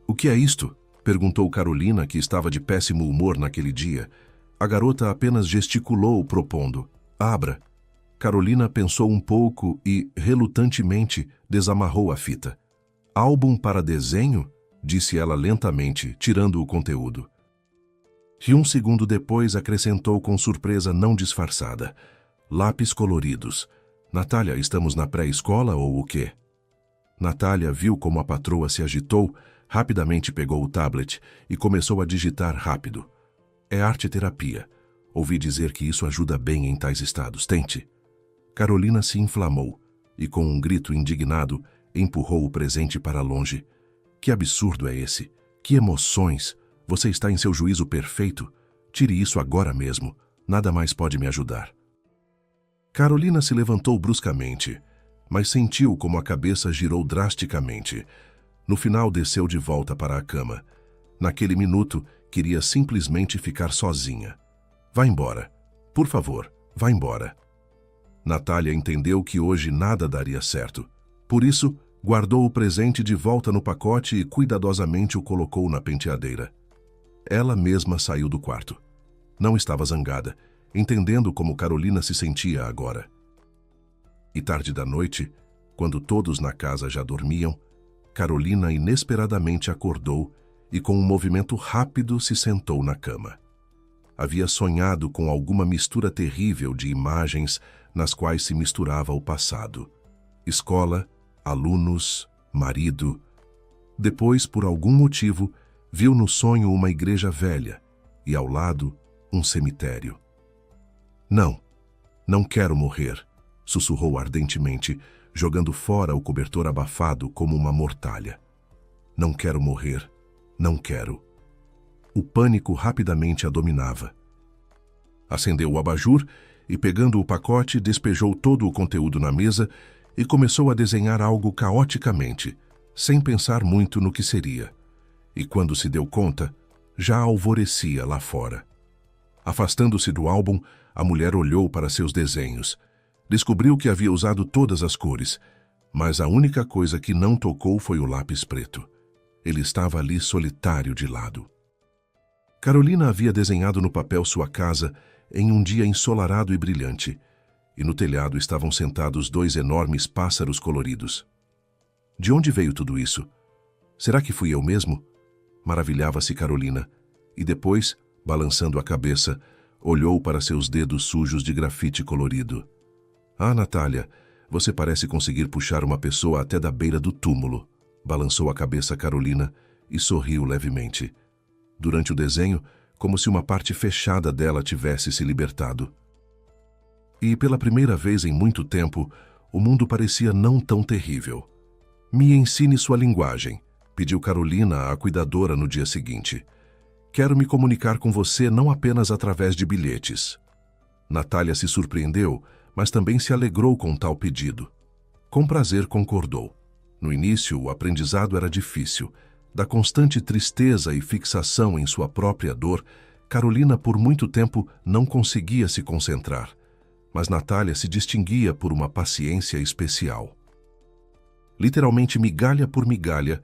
"O que é isto?" perguntou Carolina, que estava de péssimo humor naquele dia. A garota apenas gesticulou, propondo: "Abra." Carolina pensou um pouco e, relutantemente, desamarrou a fita. "Álbum para desenho?" disse ela lentamente, tirando o conteúdo. E um segundo depois acrescentou com surpresa não disfarçada: "Lápis coloridos. Natália, estamos na pré-escola ou o quê?" Natália viu como a patroa se agitou, rapidamente pegou o tablet e começou a digitar rápido. "É arte-terapia. Ouvi dizer que isso ajuda bem em tais estados. Tente." Carolina se inflamou e, com um grito indignado, empurrou o presente para longe. "Que absurdo é esse? Que emoções! Você está em seu juízo perfeito? Tire isso agora mesmo. Nada mais pode me ajudar." Carolina se levantou bruscamente, mas sentiu como a cabeça girou drasticamente. No final, desceu de volta para a cama. Naquele minuto, queria simplesmente ficar sozinha. "Vá embora. Por favor, vá embora." Natália entendeu que hoje nada daria certo. Por isso, guardou o presente de volta no pacote e cuidadosamente o colocou na penteadeira. Ela mesma saiu do quarto. Não estava zangada, entendendo como Carolina se sentia agora. E tarde da noite, quando todos na casa já dormiam, Carolina inesperadamente acordou e, com um movimento rápido, se sentou na cama. Havia sonhado com alguma mistura terrível de imagens nas quais se misturava o passado. Escola, alunos, marido. Depois, por algum motivo, viu no sonho uma igreja velha e, ao lado, um cemitério. "Não, não quero morrer", sussurrou ardentemente, jogando fora o cobertor abafado como uma mortalha. "Não quero morrer, não quero." O pânico rapidamente a dominava. Acendeu o abajur e, pegando o pacote, despejou todo o conteúdo na mesa e começou a desenhar algo caoticamente, sem pensar muito no que seria. E quando se deu conta, já alvorecia lá fora. Afastando-se do álbum, a mulher olhou para seus desenhos. Descobriu que havia usado todas as cores, mas a única coisa que não tocou foi o lápis preto. Ele estava ali solitário de lado. Carolina havia desenhado no papel sua casa em um dia ensolarado e brilhante, e no telhado estavam sentados 2 enormes pássaros coloridos. De onde veio tudo isso? Será que fui eu mesmo? Maravilhava-se Carolina, e depois, balançando a cabeça, olhou para seus dedos sujos de grafite colorido. Ah, Natália, você parece conseguir puxar uma pessoa até da beira do túmulo. Balançou a cabeça Carolina e sorriu levemente. Durante o desenho, como se uma parte fechada dela tivesse se libertado. E pela primeira vez em muito tempo, o mundo parecia não tão terrível. Me ensine sua linguagem, pediu Carolina à cuidadora no dia seguinte. Quero me comunicar com você não apenas através de bilhetes. Natália se surpreendeu, mas também se alegrou com tal pedido. Com prazer concordou. No início, o aprendizado era difícil. Da constante tristeza e fixação em sua própria dor, Carolina por muito tempo não conseguia se concentrar. Mas Natália se distinguia por uma paciência especial. Literalmente migalha por migalha,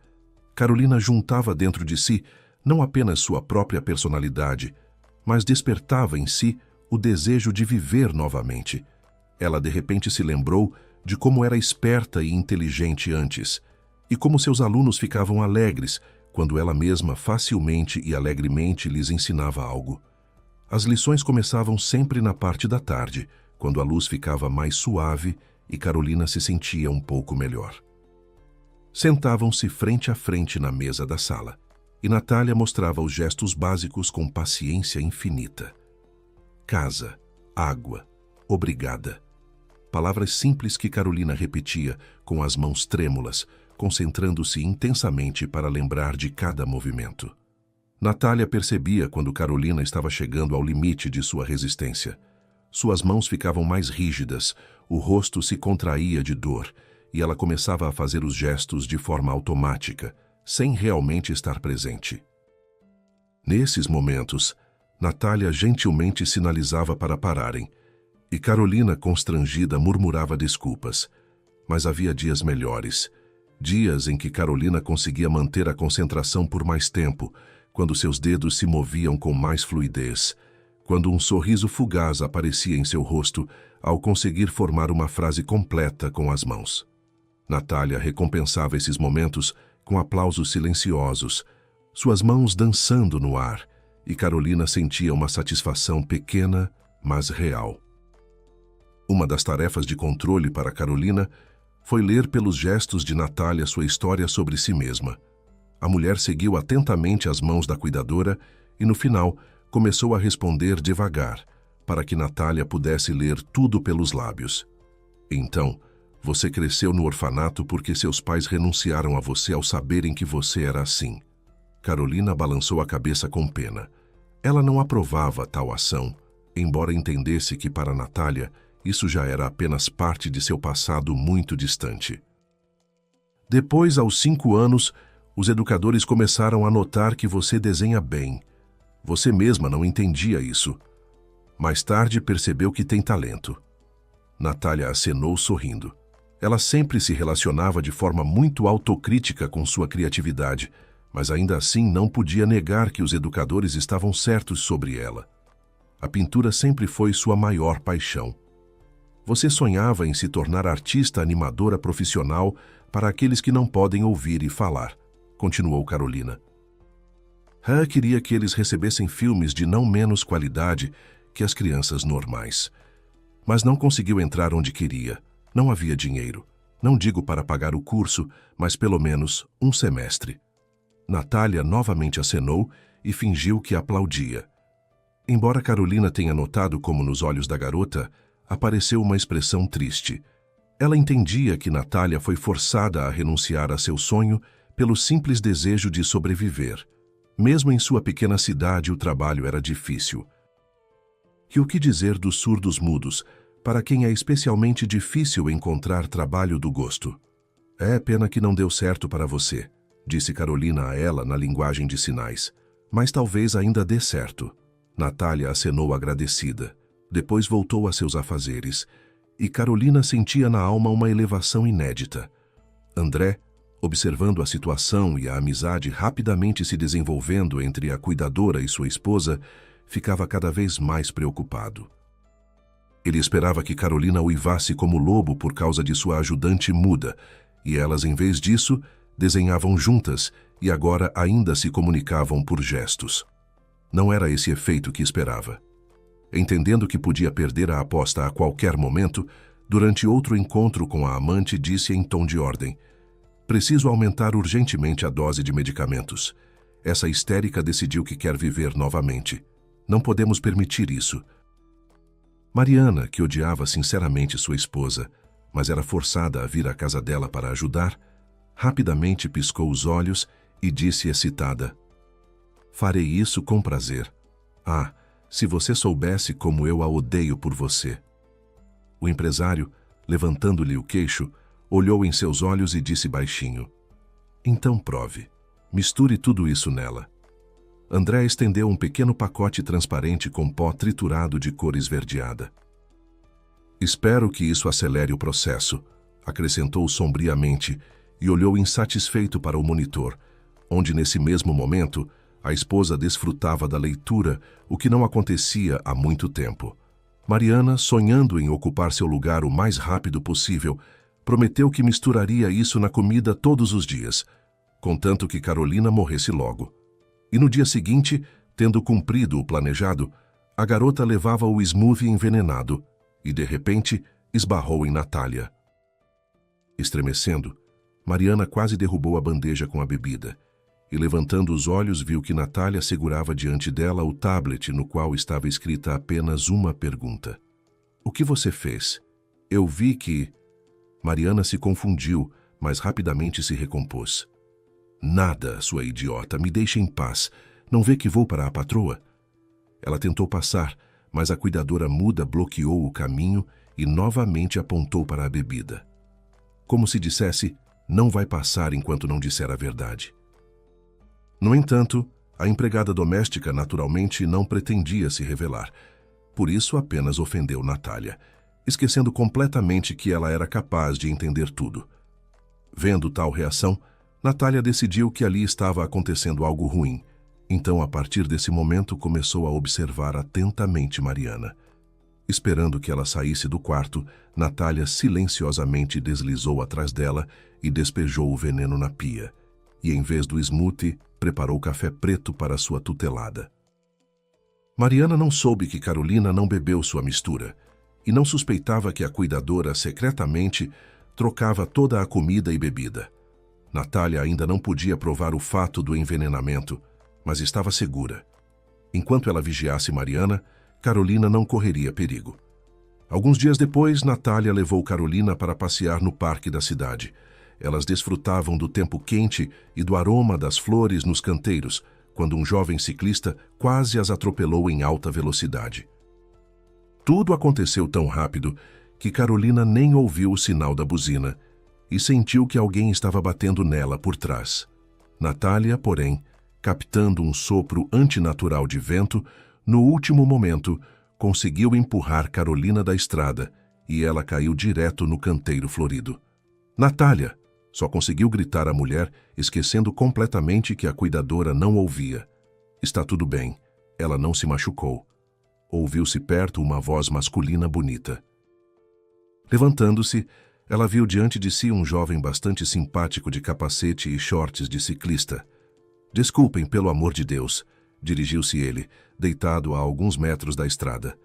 Carolina juntava dentro de si não apenas sua própria personalidade, mas despertava em si o desejo de viver novamente. Ela de repente se lembrou de como era esperta e inteligente antes, e como seus alunos ficavam alegres quando ela mesma facilmente e alegremente lhes ensinava algo. As lições começavam sempre na parte da tarde, quando a luz ficava mais suave e Carolina se sentia um pouco melhor. Sentavam-se frente a frente na mesa da sala, e Natália mostrava os gestos básicos com paciência infinita. Casa, água, obrigada. Palavras simples que Carolina repetia com as mãos trêmulas, concentrando-se intensamente para lembrar de cada movimento. Natália percebia quando Carolina estava chegando ao limite de sua resistência. Suas mãos ficavam mais rígidas, o rosto se contraía de dor, e ela começava a fazer os gestos de forma automática, sem realmente estar presente. Nesses momentos, Natália gentilmente sinalizava para pararem, e Carolina, constrangida, murmurava desculpas. Mas havia dias melhores, dias em que Carolina conseguia manter a concentração por mais tempo, quando seus dedos se moviam com mais fluidez, quando um sorriso fugaz aparecia em seu rosto ao conseguir formar uma frase completa com as mãos. Natália recompensava esses momentos com aplausos silenciosos, suas mãos dançando no ar, e Carolina sentia uma satisfação pequena, mas real. Uma das tarefas de controle para Carolina foi ler pelos gestos de Natália sua história sobre si mesma. A mulher seguiu atentamente as mãos da cuidadora e, no final, começou a responder devagar, para que Natália pudesse ler tudo pelos lábios. Então, você cresceu no orfanato porque seus pais renunciaram a você ao saberem que você era assim. Carolina balançou a cabeça com pena. Ela não aprovava tal ação, embora entendesse que para Natália isso já era apenas parte de seu passado muito distante. Depois, aos 5 anos, os educadores começaram a notar que você desenha bem. Você mesma não entendia isso. Mais tarde percebeu que tem talento. Natália acenou sorrindo. Ela sempre se relacionava de forma muito autocrítica com sua criatividade, mas ainda assim não podia negar que os educadores estavam certos sobre ela. A pintura sempre foi sua maior paixão. Você sonhava em se tornar artista animadora profissional para aqueles que não podem ouvir e falar, continuou Carolina. Queria que eles recebessem filmes de não menos qualidade que as crianças normais. Mas não conseguiu entrar onde queria. Não havia dinheiro. Não digo para pagar o curso, mas pelo menos um semestre. Natália novamente acenou e fingiu que aplaudia. Embora Carolina tenha notado como nos olhos da garota apareceu uma expressão triste. Ela entendia que Natália foi forçada a renunciar a seu sonho pelo simples desejo de sobreviver. Mesmo em sua pequena cidade, o trabalho era difícil. E o que dizer dos surdos-mudos, para quem é especialmente difícil encontrar trabalho do gosto? É pena que não deu certo para você, disse Carolina a ela na linguagem de sinais. Mas talvez ainda dê certo. Natália acenou agradecida. Depois voltou a seus afazeres, e Carolina sentia na alma uma elevação inédita. André, observando a situação e a amizade rapidamente se desenvolvendo entre a cuidadora e sua esposa, ficava cada vez mais preocupado. Ele esperava que Carolina uivasse como lobo por causa de sua ajudante muda, e elas, em vez disso, desenhavam juntas e agora ainda se comunicavam por gestos. Não era esse efeito que esperava. Entendendo que podia perder a aposta a qualquer momento, durante outro encontro com a amante, disse em tom de ordem: "Preciso aumentar urgentemente a dose de medicamentos. Essa histérica decidiu que quer viver novamente. Não podemos permitir isso." Mariana, que odiava sinceramente sua esposa, mas era forçada a vir à casa dela para ajudar, rapidamente piscou os olhos e disse excitada: "Farei isso com prazer. Ah, se você soubesse como eu a odeio por você." O empresário, levantando-lhe o queixo, olhou em seus olhos e disse baixinho: "Então prove. Misture tudo isso nela." André estendeu um pequeno pacote transparente com pó triturado de cor esverdeada. "Espero que isso acelere o processo", acrescentou sombriamente, e olhou insatisfeito para o monitor, onde nesse mesmo momento a esposa desfrutava da leitura, o que não acontecia há muito tempo. Mariana, sonhando em ocupar seu lugar o mais rápido possível, prometeu que misturaria isso na comida todos os dias, contanto que Carolina morresse logo. E no dia seguinte, tendo cumprido o planejado, a garota levava o smoothie envenenado e, de repente, esbarrou em Natália. Estremecendo, Mariana quase derrubou a bandeja com a bebida e, levantando os olhos, viu que Natália segurava diante dela o tablet no qual estava escrita apenas uma pergunta: "O que você fez? Eu vi que..." Mariana se confundiu, mas rapidamente se recompôs. "Nada, sua idiota, me deixe em paz. Não vê que vou para a patroa?" Ela tentou passar, mas a cuidadora muda bloqueou o caminho e novamente apontou para a bebida. Como se dissesse: "Não vai passar enquanto não disser a verdade." No entanto, a empregada doméstica naturalmente não pretendia se revelar. Por isso apenas ofendeu Natália, esquecendo completamente que ela era capaz de entender tudo. Vendo tal reação, Natália decidiu que ali estava acontecendo algo ruim. Então, a partir desse momento, começou a observar atentamente Mariana. Esperando que ela saísse do quarto, Natália silenciosamente deslizou atrás dela e despejou o veneno na pia. E, em vez do smoothie, preparou café preto para sua tutelada. Mariana não soube que Carolina não bebeu sua mistura e não suspeitava que a cuidadora secretamente trocava toda a comida e bebida. Natália ainda não podia provar o fato do envenenamento, mas estava segura. Enquanto ela vigiasse Mariana, Carolina não correria perigo. Alguns dias depois, Natália levou Carolina para passear no parque da cidade. Elas desfrutavam do tempo quente e do aroma das flores nos canteiros, quando um jovem ciclista quase as atropelou em alta velocidade. Tudo aconteceu tão rápido que Carolina nem ouviu o sinal da buzina e sentiu que alguém estava batendo nela por trás. Natália, porém, captando um sopro antinatural de vento, no último momento, conseguiu empurrar Carolina da estrada e ela caiu direto no canteiro florido. "Natália!" Só conseguiu gritar a mulher, esquecendo completamente que a cuidadora não ouvia. "Está tudo bem. Ela não se machucou." Ouviu-se perto uma voz masculina bonita. Levantando-se, ela viu diante de si um jovem bastante simpático de capacete e shorts de ciclista. "Desculpem, pelo amor de Deus", dirigiu-se ele, deitado a alguns metros da estrada.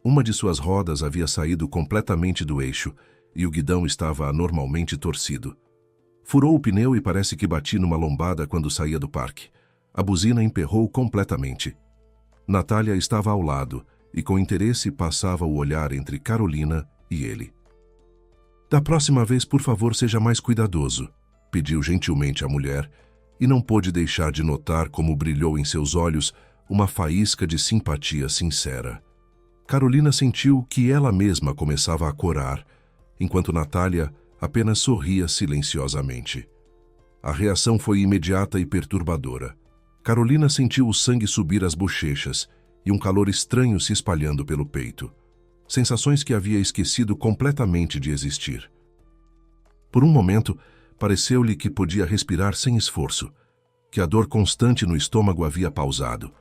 Uma de suas rodas havia saído completamente do eixo e o guidão estava anormalmente torcido. Furou o pneu e parece que bati numa lombada quando saía do parque. A buzina emperrou completamente. Natália estava ao lado e com interesse passava o olhar entre Carolina e ele. "Da próxima vez, por favor, seja mais cuidadoso", pediu gentilmente a mulher, e não pôde deixar de notar como brilhou em seus olhos uma faísca de simpatia sincera. Carolina sentiu que ela mesma começava a corar, enquanto Natália apenas sorria silenciosamente. A reação foi imediata e perturbadora. Carolina sentiu o sangue subir às bochechas e um calor estranho se espalhando pelo peito. sensações que havia esquecido completamente de existir. Por um momento, pareceu-lhe que podia respirar sem esforço, que a dor constante no estômago havia pausado,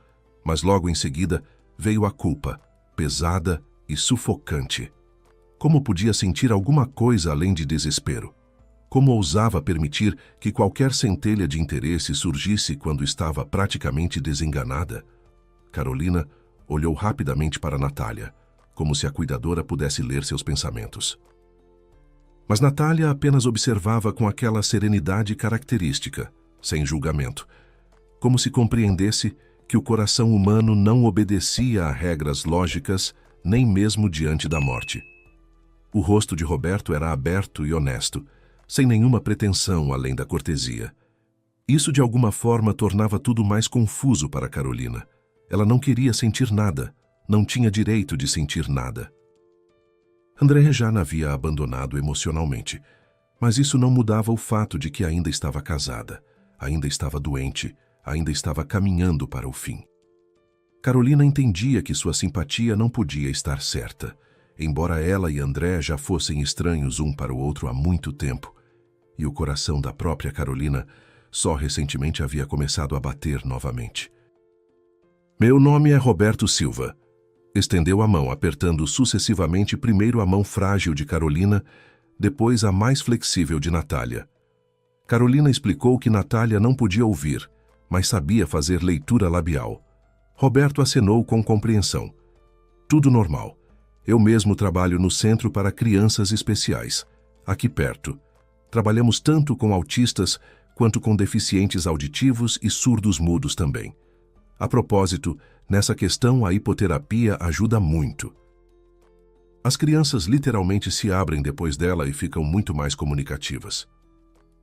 mas logo em seguida veio a culpa, pesada e sufocante. Como podia sentir alguma coisa além de desespero? Como ousava permitir que qualquer centelha de interesse surgisse quando estava praticamente desenganada? Carolina olhou rapidamente para Natália, como se a cuidadora pudesse ler seus pensamentos. Mas Natália apenas observava com aquela serenidade característica, sem julgamento, como se compreendesse que o coração humano não obedecia a regras lógicas nem mesmo diante da morte. O rosto de Roberto era aberto e honesto, sem nenhuma pretensão além da cortesia. Isso de alguma forma tornava tudo mais confuso para Carolina. Ela não queria sentir nada, não tinha direito de sentir nada. André já a havia abandonado emocionalmente, mas isso não mudava o fato de que ainda estava casada, ainda estava doente, ainda estava caminhando para o fim. Carolina entendia que sua simpatia não podia estar certa, embora ela e André já fossem estranhos um para o outro há muito tempo, e o coração da própria Carolina só recentemente havia começado a bater novamente. Meu nome é Roberto Silva. Estendeu a mão, apertando sucessivamente primeiro a mão frágil de Carolina, depois a mais flexível de Natália. Carolina explicou que Natália não podia ouvir, mas sabia fazer leitura labial. Roberto acenou com compreensão. Tudo normal. Eu mesmo trabalho no Centro para Crianças Especiais, aqui perto. Trabalhamos tanto com autistas quanto com deficientes auditivos e surdos mudos também. A propósito, nessa questão a hipoterapia ajuda muito. As crianças literalmente se abrem depois dela e ficam muito mais comunicativas.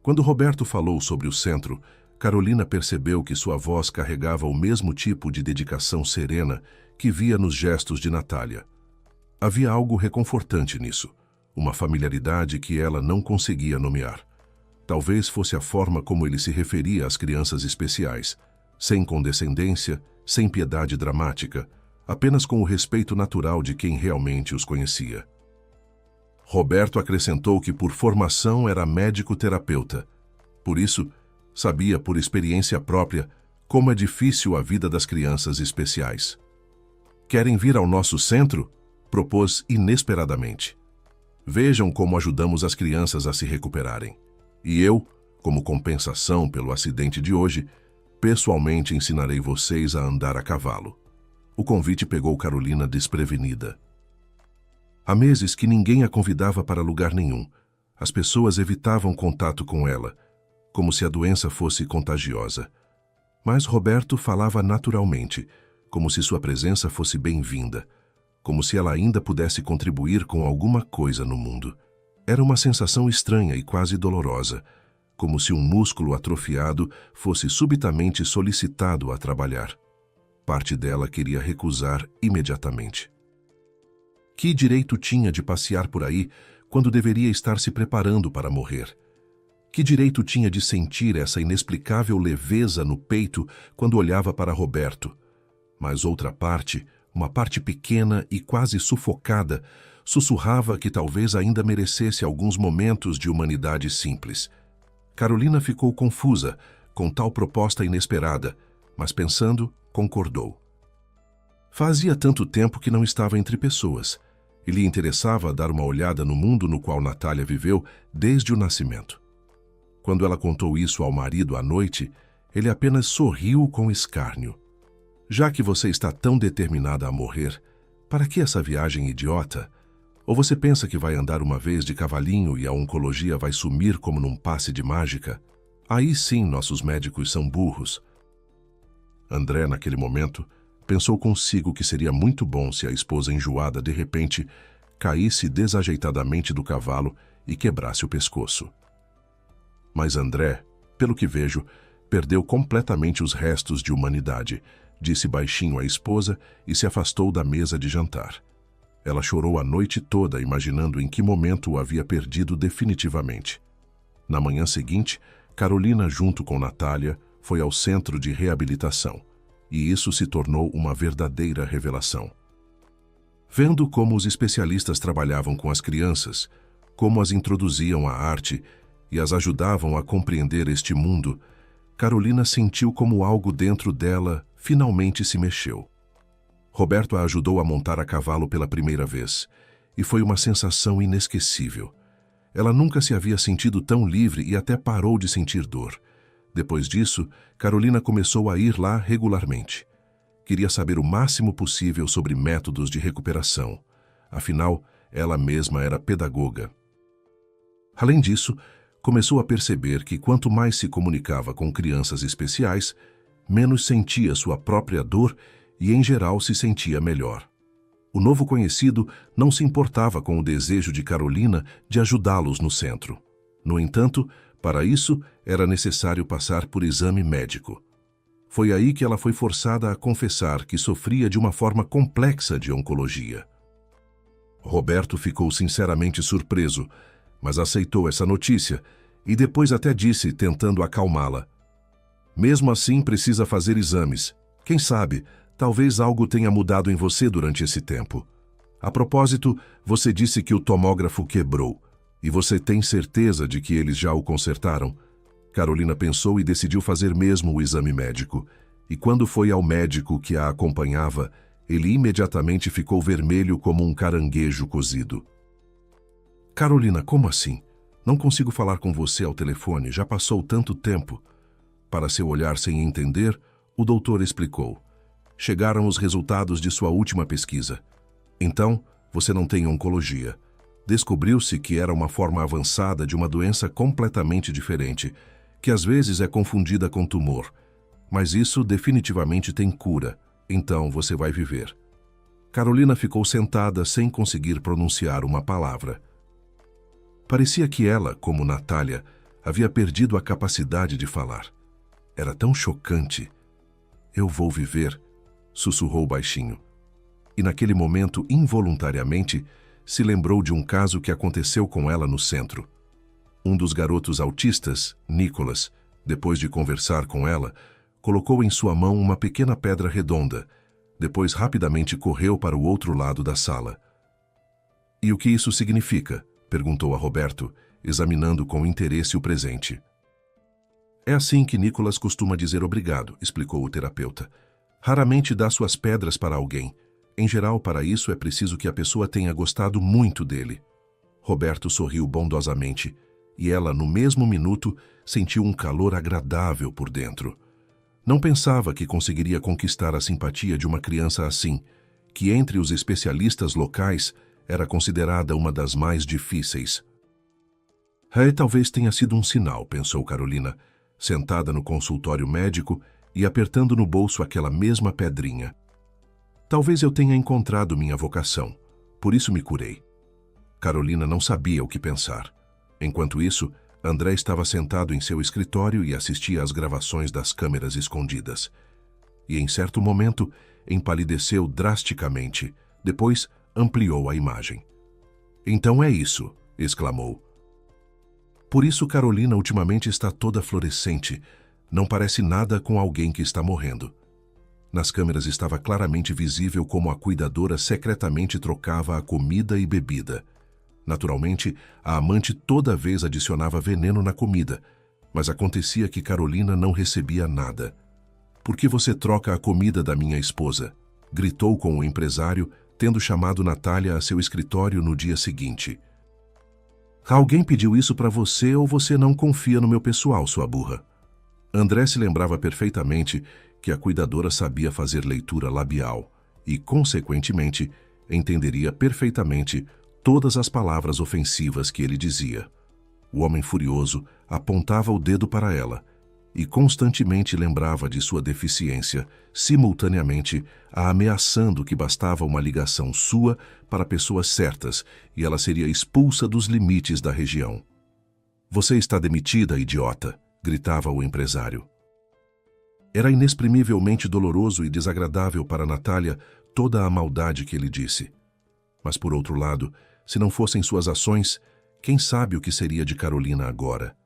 Quando Roberto falou sobre o centro, Carolina percebeu que sua voz carregava o mesmo tipo de dedicação serena que via nos gestos de Natália. Havia algo reconfortante nisso, uma familiaridade que ela não conseguia nomear. Talvez fosse a forma como ele se referia às crianças especiais, sem condescendência, sem piedade dramática, apenas com o respeito natural de quem realmente os conhecia. Roberto acrescentou que por formação era médico-terapeuta. Por isso, sabia por experiência própria como é difícil a vida das crianças especiais. Querem vir ao nosso centro? Propôs inesperadamente. Vejam como ajudamos as crianças a se recuperarem. E eu, como compensação pelo acidente de hoje, pessoalmente ensinarei vocês a andar a cavalo. O convite pegou Carolina desprevenida. Há meses que ninguém a convidava para lugar nenhum. As pessoas evitavam contato com ela, como se a doença fosse contagiosa. Mas Roberto falava naturalmente, como se sua presença fosse bem-vinda, como se ela ainda pudesse contribuir com alguma coisa no mundo. Era uma sensação estranha e quase dolorosa, como se um músculo atrofiado fosse subitamente solicitado a trabalhar. Parte dela queria recusar imediatamente. Que direito tinha de passear por aí quando deveria estar se preparando para morrer? Que direito tinha de sentir essa inexplicável leveza no peito quando olhava para Roberto? Mas outra parte, uma parte pequena e quase sufocada, sussurrava que talvez ainda merecesse alguns momentos de humanidade simples. Carolina ficou confusa com tal proposta inesperada, mas pensando, concordou. Fazia tanto tempo que não estava entre pessoas, e lhe interessava dar uma olhada no mundo no qual Natália viveu desde o nascimento. Quando ela contou isso ao marido à noite, ele apenas sorriu com escárnio. Já que você está tão determinada a morrer, para que essa viagem idiota? Ou você pensa que vai andar uma vez de cavalinho e a oncologia vai sumir como num passe de mágica? Aí sim nossos médicos são burros. André, naquele momento, pensou consigo que seria muito bom se a esposa enjoada, de repente, caísse desajeitadamente do cavalo e quebrasse o pescoço. Mas André, pelo que vejo, perdeu completamente os restos de humanidade, disse baixinho à esposa e se afastou da mesa de jantar. Ela chorou a noite toda, imaginando em que momento o havia perdido definitivamente. Na manhã seguinte, Carolina, junto com Natália, foi ao centro de reabilitação, e isso se tornou uma verdadeira revelação. Vendo como os especialistas trabalhavam com as crianças, como as introduziam à arte e as ajudavam a compreender este mundo, Carolina sentiu como algo dentro dela finalmente se mexeu. Roberto a ajudou a montar a cavalo pela primeira vez, e foi uma sensação inesquecível. Ela nunca se havia sentido tão livre e até parou de sentir dor. Depois disso, Carolina começou a ir lá regularmente. Queria saber o máximo possível sobre métodos de recuperação. Afinal, ela mesma era pedagoga. Além disso, começou a perceber que quanto mais se comunicava com crianças especiais, menos sentia sua própria dor e, em geral, se sentia melhor. O novo conhecido não se importava com o desejo de Carolina de ajudá-los no centro. No entanto, para isso, era necessário passar por exame médico. Foi aí que ela foi forçada a confessar que sofria de uma forma complexa de oncologia. Roberto ficou sinceramente surpreso, mas aceitou essa notícia e depois até disse, tentando acalmá-la: "Mesmo assim, precisa fazer exames. Quem sabe, talvez algo tenha mudado em você durante esse tempo. A propósito, você disse que o tomógrafo quebrou. E você tem certeza de que eles já o consertaram?" Carolina pensou e decidiu fazer mesmo o exame médico. E quando foi ao médico que a acompanhava, ele imediatamente ficou vermelho como um caranguejo cozido. "Carolina, como assim? Não consigo falar com você ao telefone, já passou tanto tempo." Para seu olhar sem entender, o doutor explicou: "Chegaram os resultados de sua última pesquisa. Então, você não tem oncologia. Descobriu-se que era uma forma avançada de uma doença completamente diferente, que às vezes é confundida com tumor. Mas isso definitivamente tem cura, então você vai viver." Carolina ficou sentada sem conseguir pronunciar uma palavra. Parecia que ela, como Natália, havia perdido a capacidade de falar. Era tão chocante. "Eu vou viver", sussurrou baixinho. E naquele momento, involuntariamente, se lembrou de um caso que aconteceu com ela no centro. Um dos garotos autistas, Nicholas, depois de conversar com ela, colocou em sua mão uma pequena pedra redonda. Depois rapidamente correu para o outro lado da sala. "E o que isso significa?" perguntou a Roberto, examinando com interesse o presente. "É assim que Nicholas costuma dizer obrigado", explicou o terapeuta. "Raramente dá suas pedras para alguém. Em geral, para isso é preciso que a pessoa tenha gostado muito dele." Roberto sorriu bondosamente, e ela, no mesmo minuto, sentiu um calor agradável por dentro. Não pensava que conseguiria conquistar a simpatia de uma criança assim, que entre os especialistas locais era considerada uma das mais difíceis. Talvez tenha sido um sinal, pensou Carolina, sentada no consultório médico e apertando no bolso aquela mesma pedrinha. "Talvez eu tenha encontrado minha vocação, por isso me curei." Carolina não sabia o que pensar. Enquanto isso, André estava sentado em seu escritório e assistia às gravações das câmeras escondidas. E em certo momento, empalideceu drasticamente, depois ampliou a imagem. "Então é isso", exclamou. "Por isso Carolina ultimamente está toda fluorescente. Não parece nada com alguém que está morrendo." Nas câmeras estava claramente visível como a cuidadora secretamente trocava a comida e bebida. Naturalmente, a amante toda vez adicionava veneno na comida, mas acontecia que Carolina não recebia nada. "Por que você troca a comida da minha esposa?" gritou com o empresário, tendo chamado Natália a seu escritório no dia seguinte. "Alguém pediu isso para você ou você não confia no meu pessoal, sua burra?" André se lembrava perfeitamente que a cuidadora sabia fazer leitura labial e, consequentemente, entenderia perfeitamente todas as palavras ofensivas que ele dizia. O homem furioso apontava o dedo para ela e constantemente lembrava de sua deficiência, simultaneamente a ameaçando que bastava uma ligação sua para pessoas certas e ela seria expulsa dos limites da região. "Você está demitida, idiota", gritava o empresário. Era inexprimivelmente doloroso e desagradável para Natália toda a maldade que ele disse. Mas, por outro lado, se não fossem suas ações, quem sabe o que seria de Carolina agora?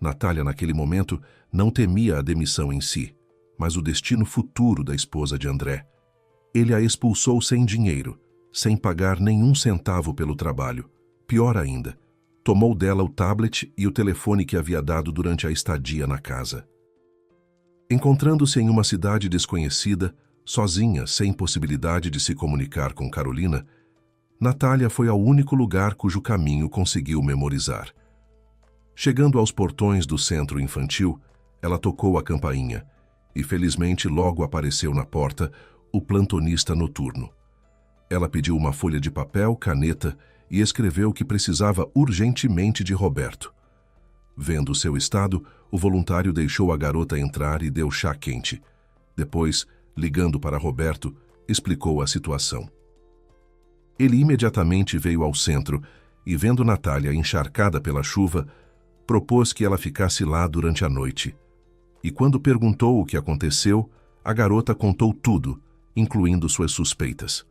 Natália, naquele momento, não temia a demissão em si, mas o destino futuro da esposa de André. Ele a expulsou sem dinheiro, sem pagar nenhum centavo pelo trabalho. Pior ainda, tomou dela o tablet e o telefone que havia dado durante a estadia na casa. Encontrando-se em uma cidade desconhecida, sozinha, sem possibilidade de se comunicar com Carolina, Natália foi ao único lugar cujo caminho conseguiu memorizar. Chegando aos portões do centro infantil, ela tocou a campainha e, felizmente, logo apareceu na porta o plantonista noturno. Ela pediu uma folha de papel, caneta e escreveu que precisava urgentemente de Roberto. Vendo seu estado, o voluntário deixou a garota entrar e deu chá quente. Depois, ligando para Roberto, explicou a situação. Ele imediatamente veio ao centro e, vendo Natália encharcada pela chuva, propôs que ela ficasse lá durante a noite. E quando perguntou o que aconteceu, a garota contou tudo, incluindo suas suspeitas.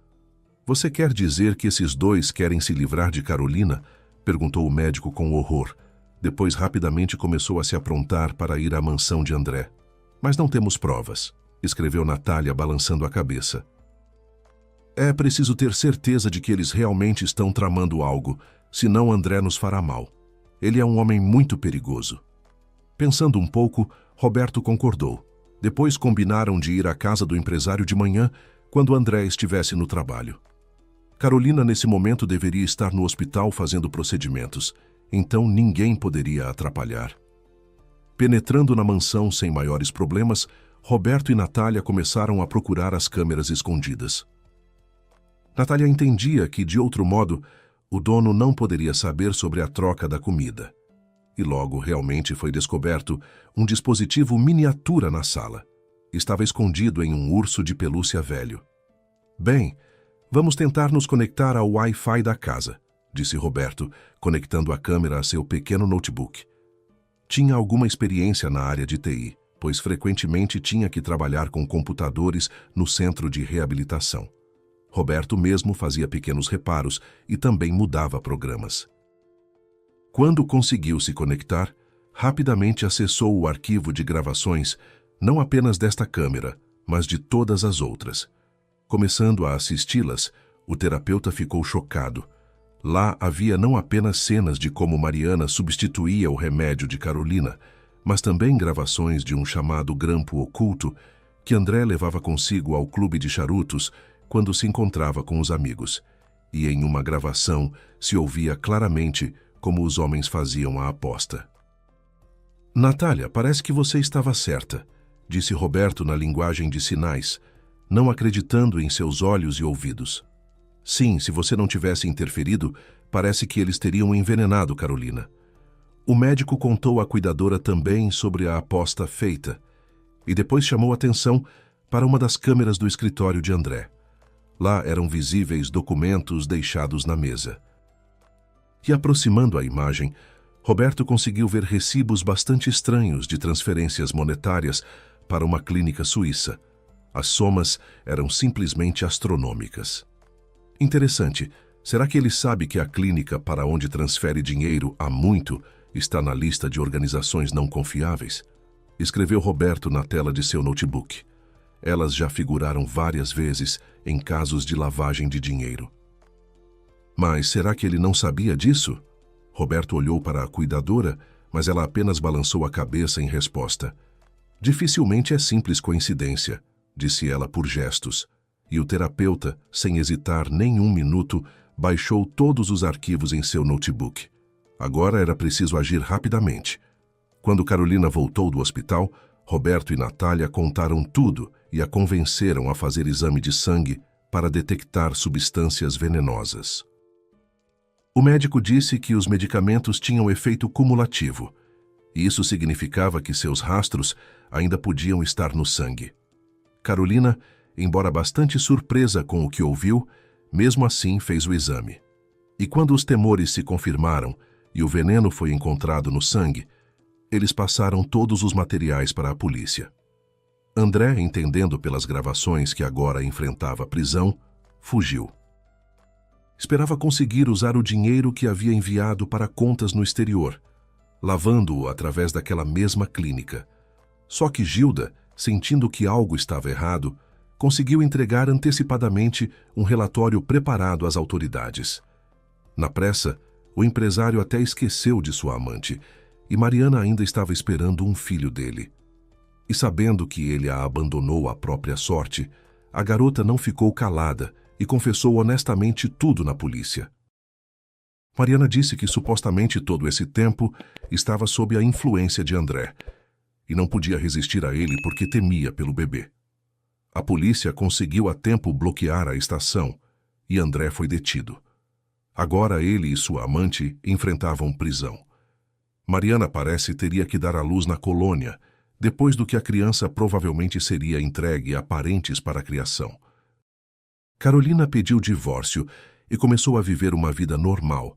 "Você quer dizer que esses dois querem se livrar de Carolina?" perguntou o médico com horror. Depois rapidamente começou a se aprontar para ir à mansão de André. "Mas não temos provas", escreveu Natália balançando a cabeça. "É preciso ter certeza de que eles realmente estão tramando algo, senão André nos fará mal. Ele é um homem muito perigoso." Pensando um pouco, Roberto concordou. Depois combinaram de ir à casa do empresário de manhã, quando André estivesse no trabalho. Carolina, nesse momento, deveria estar no hospital fazendo procedimentos, então ninguém poderia atrapalhar. Penetrando na mansão sem maiores problemas, Roberto e Natália começaram a procurar as câmeras escondidas. Natália entendia que, de outro modo, o dono não poderia saber sobre a troca da comida. E logo realmente foi descoberto um dispositivo miniatura na sala. Estava escondido em um urso de pelúcia velho. "Bem, vamos tentar nos conectar ao Wi-Fi da casa", disse Roberto, conectando a câmera a seu pequeno notebook. Tinha alguma experiência na área de TI, pois frequentemente tinha que trabalhar com computadores no centro de reabilitação. Roberto mesmo fazia pequenos reparos e também mudava programas. Quando conseguiu se conectar, rapidamente acessou o arquivo de gravações, não apenas desta câmera, mas de todas as outras. Começando a assisti-las, o terapeuta ficou chocado. Lá havia não apenas cenas de como Mariana substituía o remédio de Carolina, mas também gravações de um chamado grampo oculto que André levava consigo ao clube de charutos quando se encontrava com os amigos. E em uma gravação se ouvia claramente como os homens faziam a aposta. "Natália, parece que você estava certa", disse Roberto na linguagem de sinais, não acreditando em seus olhos e ouvidos. "Sim, se você não tivesse interferido, parece que eles teriam envenenado Carolina." O médico contou à cuidadora também sobre a aposta feita e depois chamou atenção para uma das câmeras do escritório de André. Lá eram visíveis documentos deixados na mesa. E aproximando a imagem, Roberto conseguiu ver recibos bastante estranhos de transferências monetárias para uma clínica suíça. As somas eram simplesmente astronômicas. Interessante, será que ele sabe que a clínica para onde transfere dinheiro há muito está na lista de organizações não confiáveis? Escreveu Roberto na tela de seu notebook. Elas já figuraram várias vezes em casos de lavagem de dinheiro. Mas será que ele não sabia disso? Roberto olhou para a cuidadora, mas ela apenas balançou a cabeça em resposta. "Dificilmente é simples coincidência", disse ela por gestos. E o terapeuta, sem hesitar nem um minuto, baixou todos os arquivos em seu notebook. Agora era preciso agir rapidamente. Quando Carolina voltou do hospital, Roberto e Natália contaram tudo e a convenceram a fazer exame de sangue para detectar substâncias venenosas. O médico disse que os medicamentos tinham efeito cumulativo, e isso significava que seus rastros ainda podiam estar no sangue. Carolina, embora bastante surpresa com o que ouviu, mesmo assim fez o exame. E quando os temores se confirmaram e o veneno foi encontrado no sangue, eles passaram todos os materiais para a polícia. André, entendendo pelas gravações que agora enfrentava a prisão, fugiu. Esperava conseguir usar o dinheiro que havia enviado para contas no exterior, lavando-o através daquela mesma clínica. Só que Gilda, sentindo que algo estava errado, conseguiu entregar antecipadamente um relatório preparado às autoridades. Na pressa, o empresário até esqueceu de sua amante, e Mariana ainda estava esperando um filho dele. E sabendo que ele a abandonou à própria sorte, a garota não ficou calada e confessou honestamente tudo na polícia. Mariana disse que supostamente todo esse tempo estava sob a influência de André, e não podia resistir a ele porque temia pelo bebê. A polícia conseguiu a tempo bloquear a estação, e André foi detido. Agora ele e sua amante enfrentavam prisão. Mariana parece teria que dar à luz na colônia, depois do que a criança provavelmente seria entregue a parentes para a criação. Carolina pediu divórcio e começou a viver uma vida normal,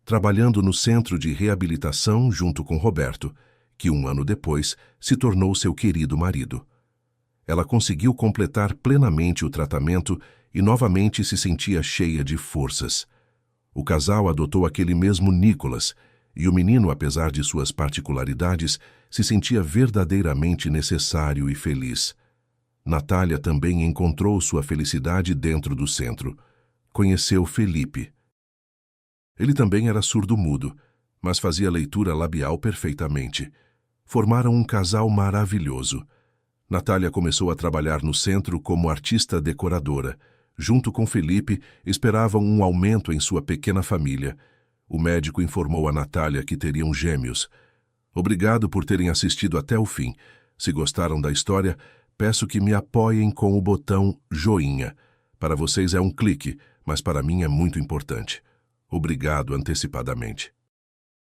trabalhando no centro de reabilitação junto com Roberto, que 1 ano depois se tornou seu querido marido. Ela conseguiu completar plenamente o tratamento e novamente se sentia cheia de forças. O casal adotou aquele mesmo Nicolas, e o menino, apesar de suas particularidades, se sentia verdadeiramente necessário e feliz. Natália também encontrou sua felicidade dentro do centro. Conheceu Felipe. Ele também era surdo-mudo, mas fazia leitura labial perfeitamente. Formaram um casal maravilhoso. Natália começou a trabalhar no centro como artista decoradora. Junto com Felipe, esperavam um aumento em sua pequena família. O médico informou a Natália que teriam gêmeos. Obrigado por terem assistido até o fim. Se gostaram da história, peço que me apoiem com o botão joinha. Para vocês é um clique, mas para mim é muito importante. Obrigado antecipadamente.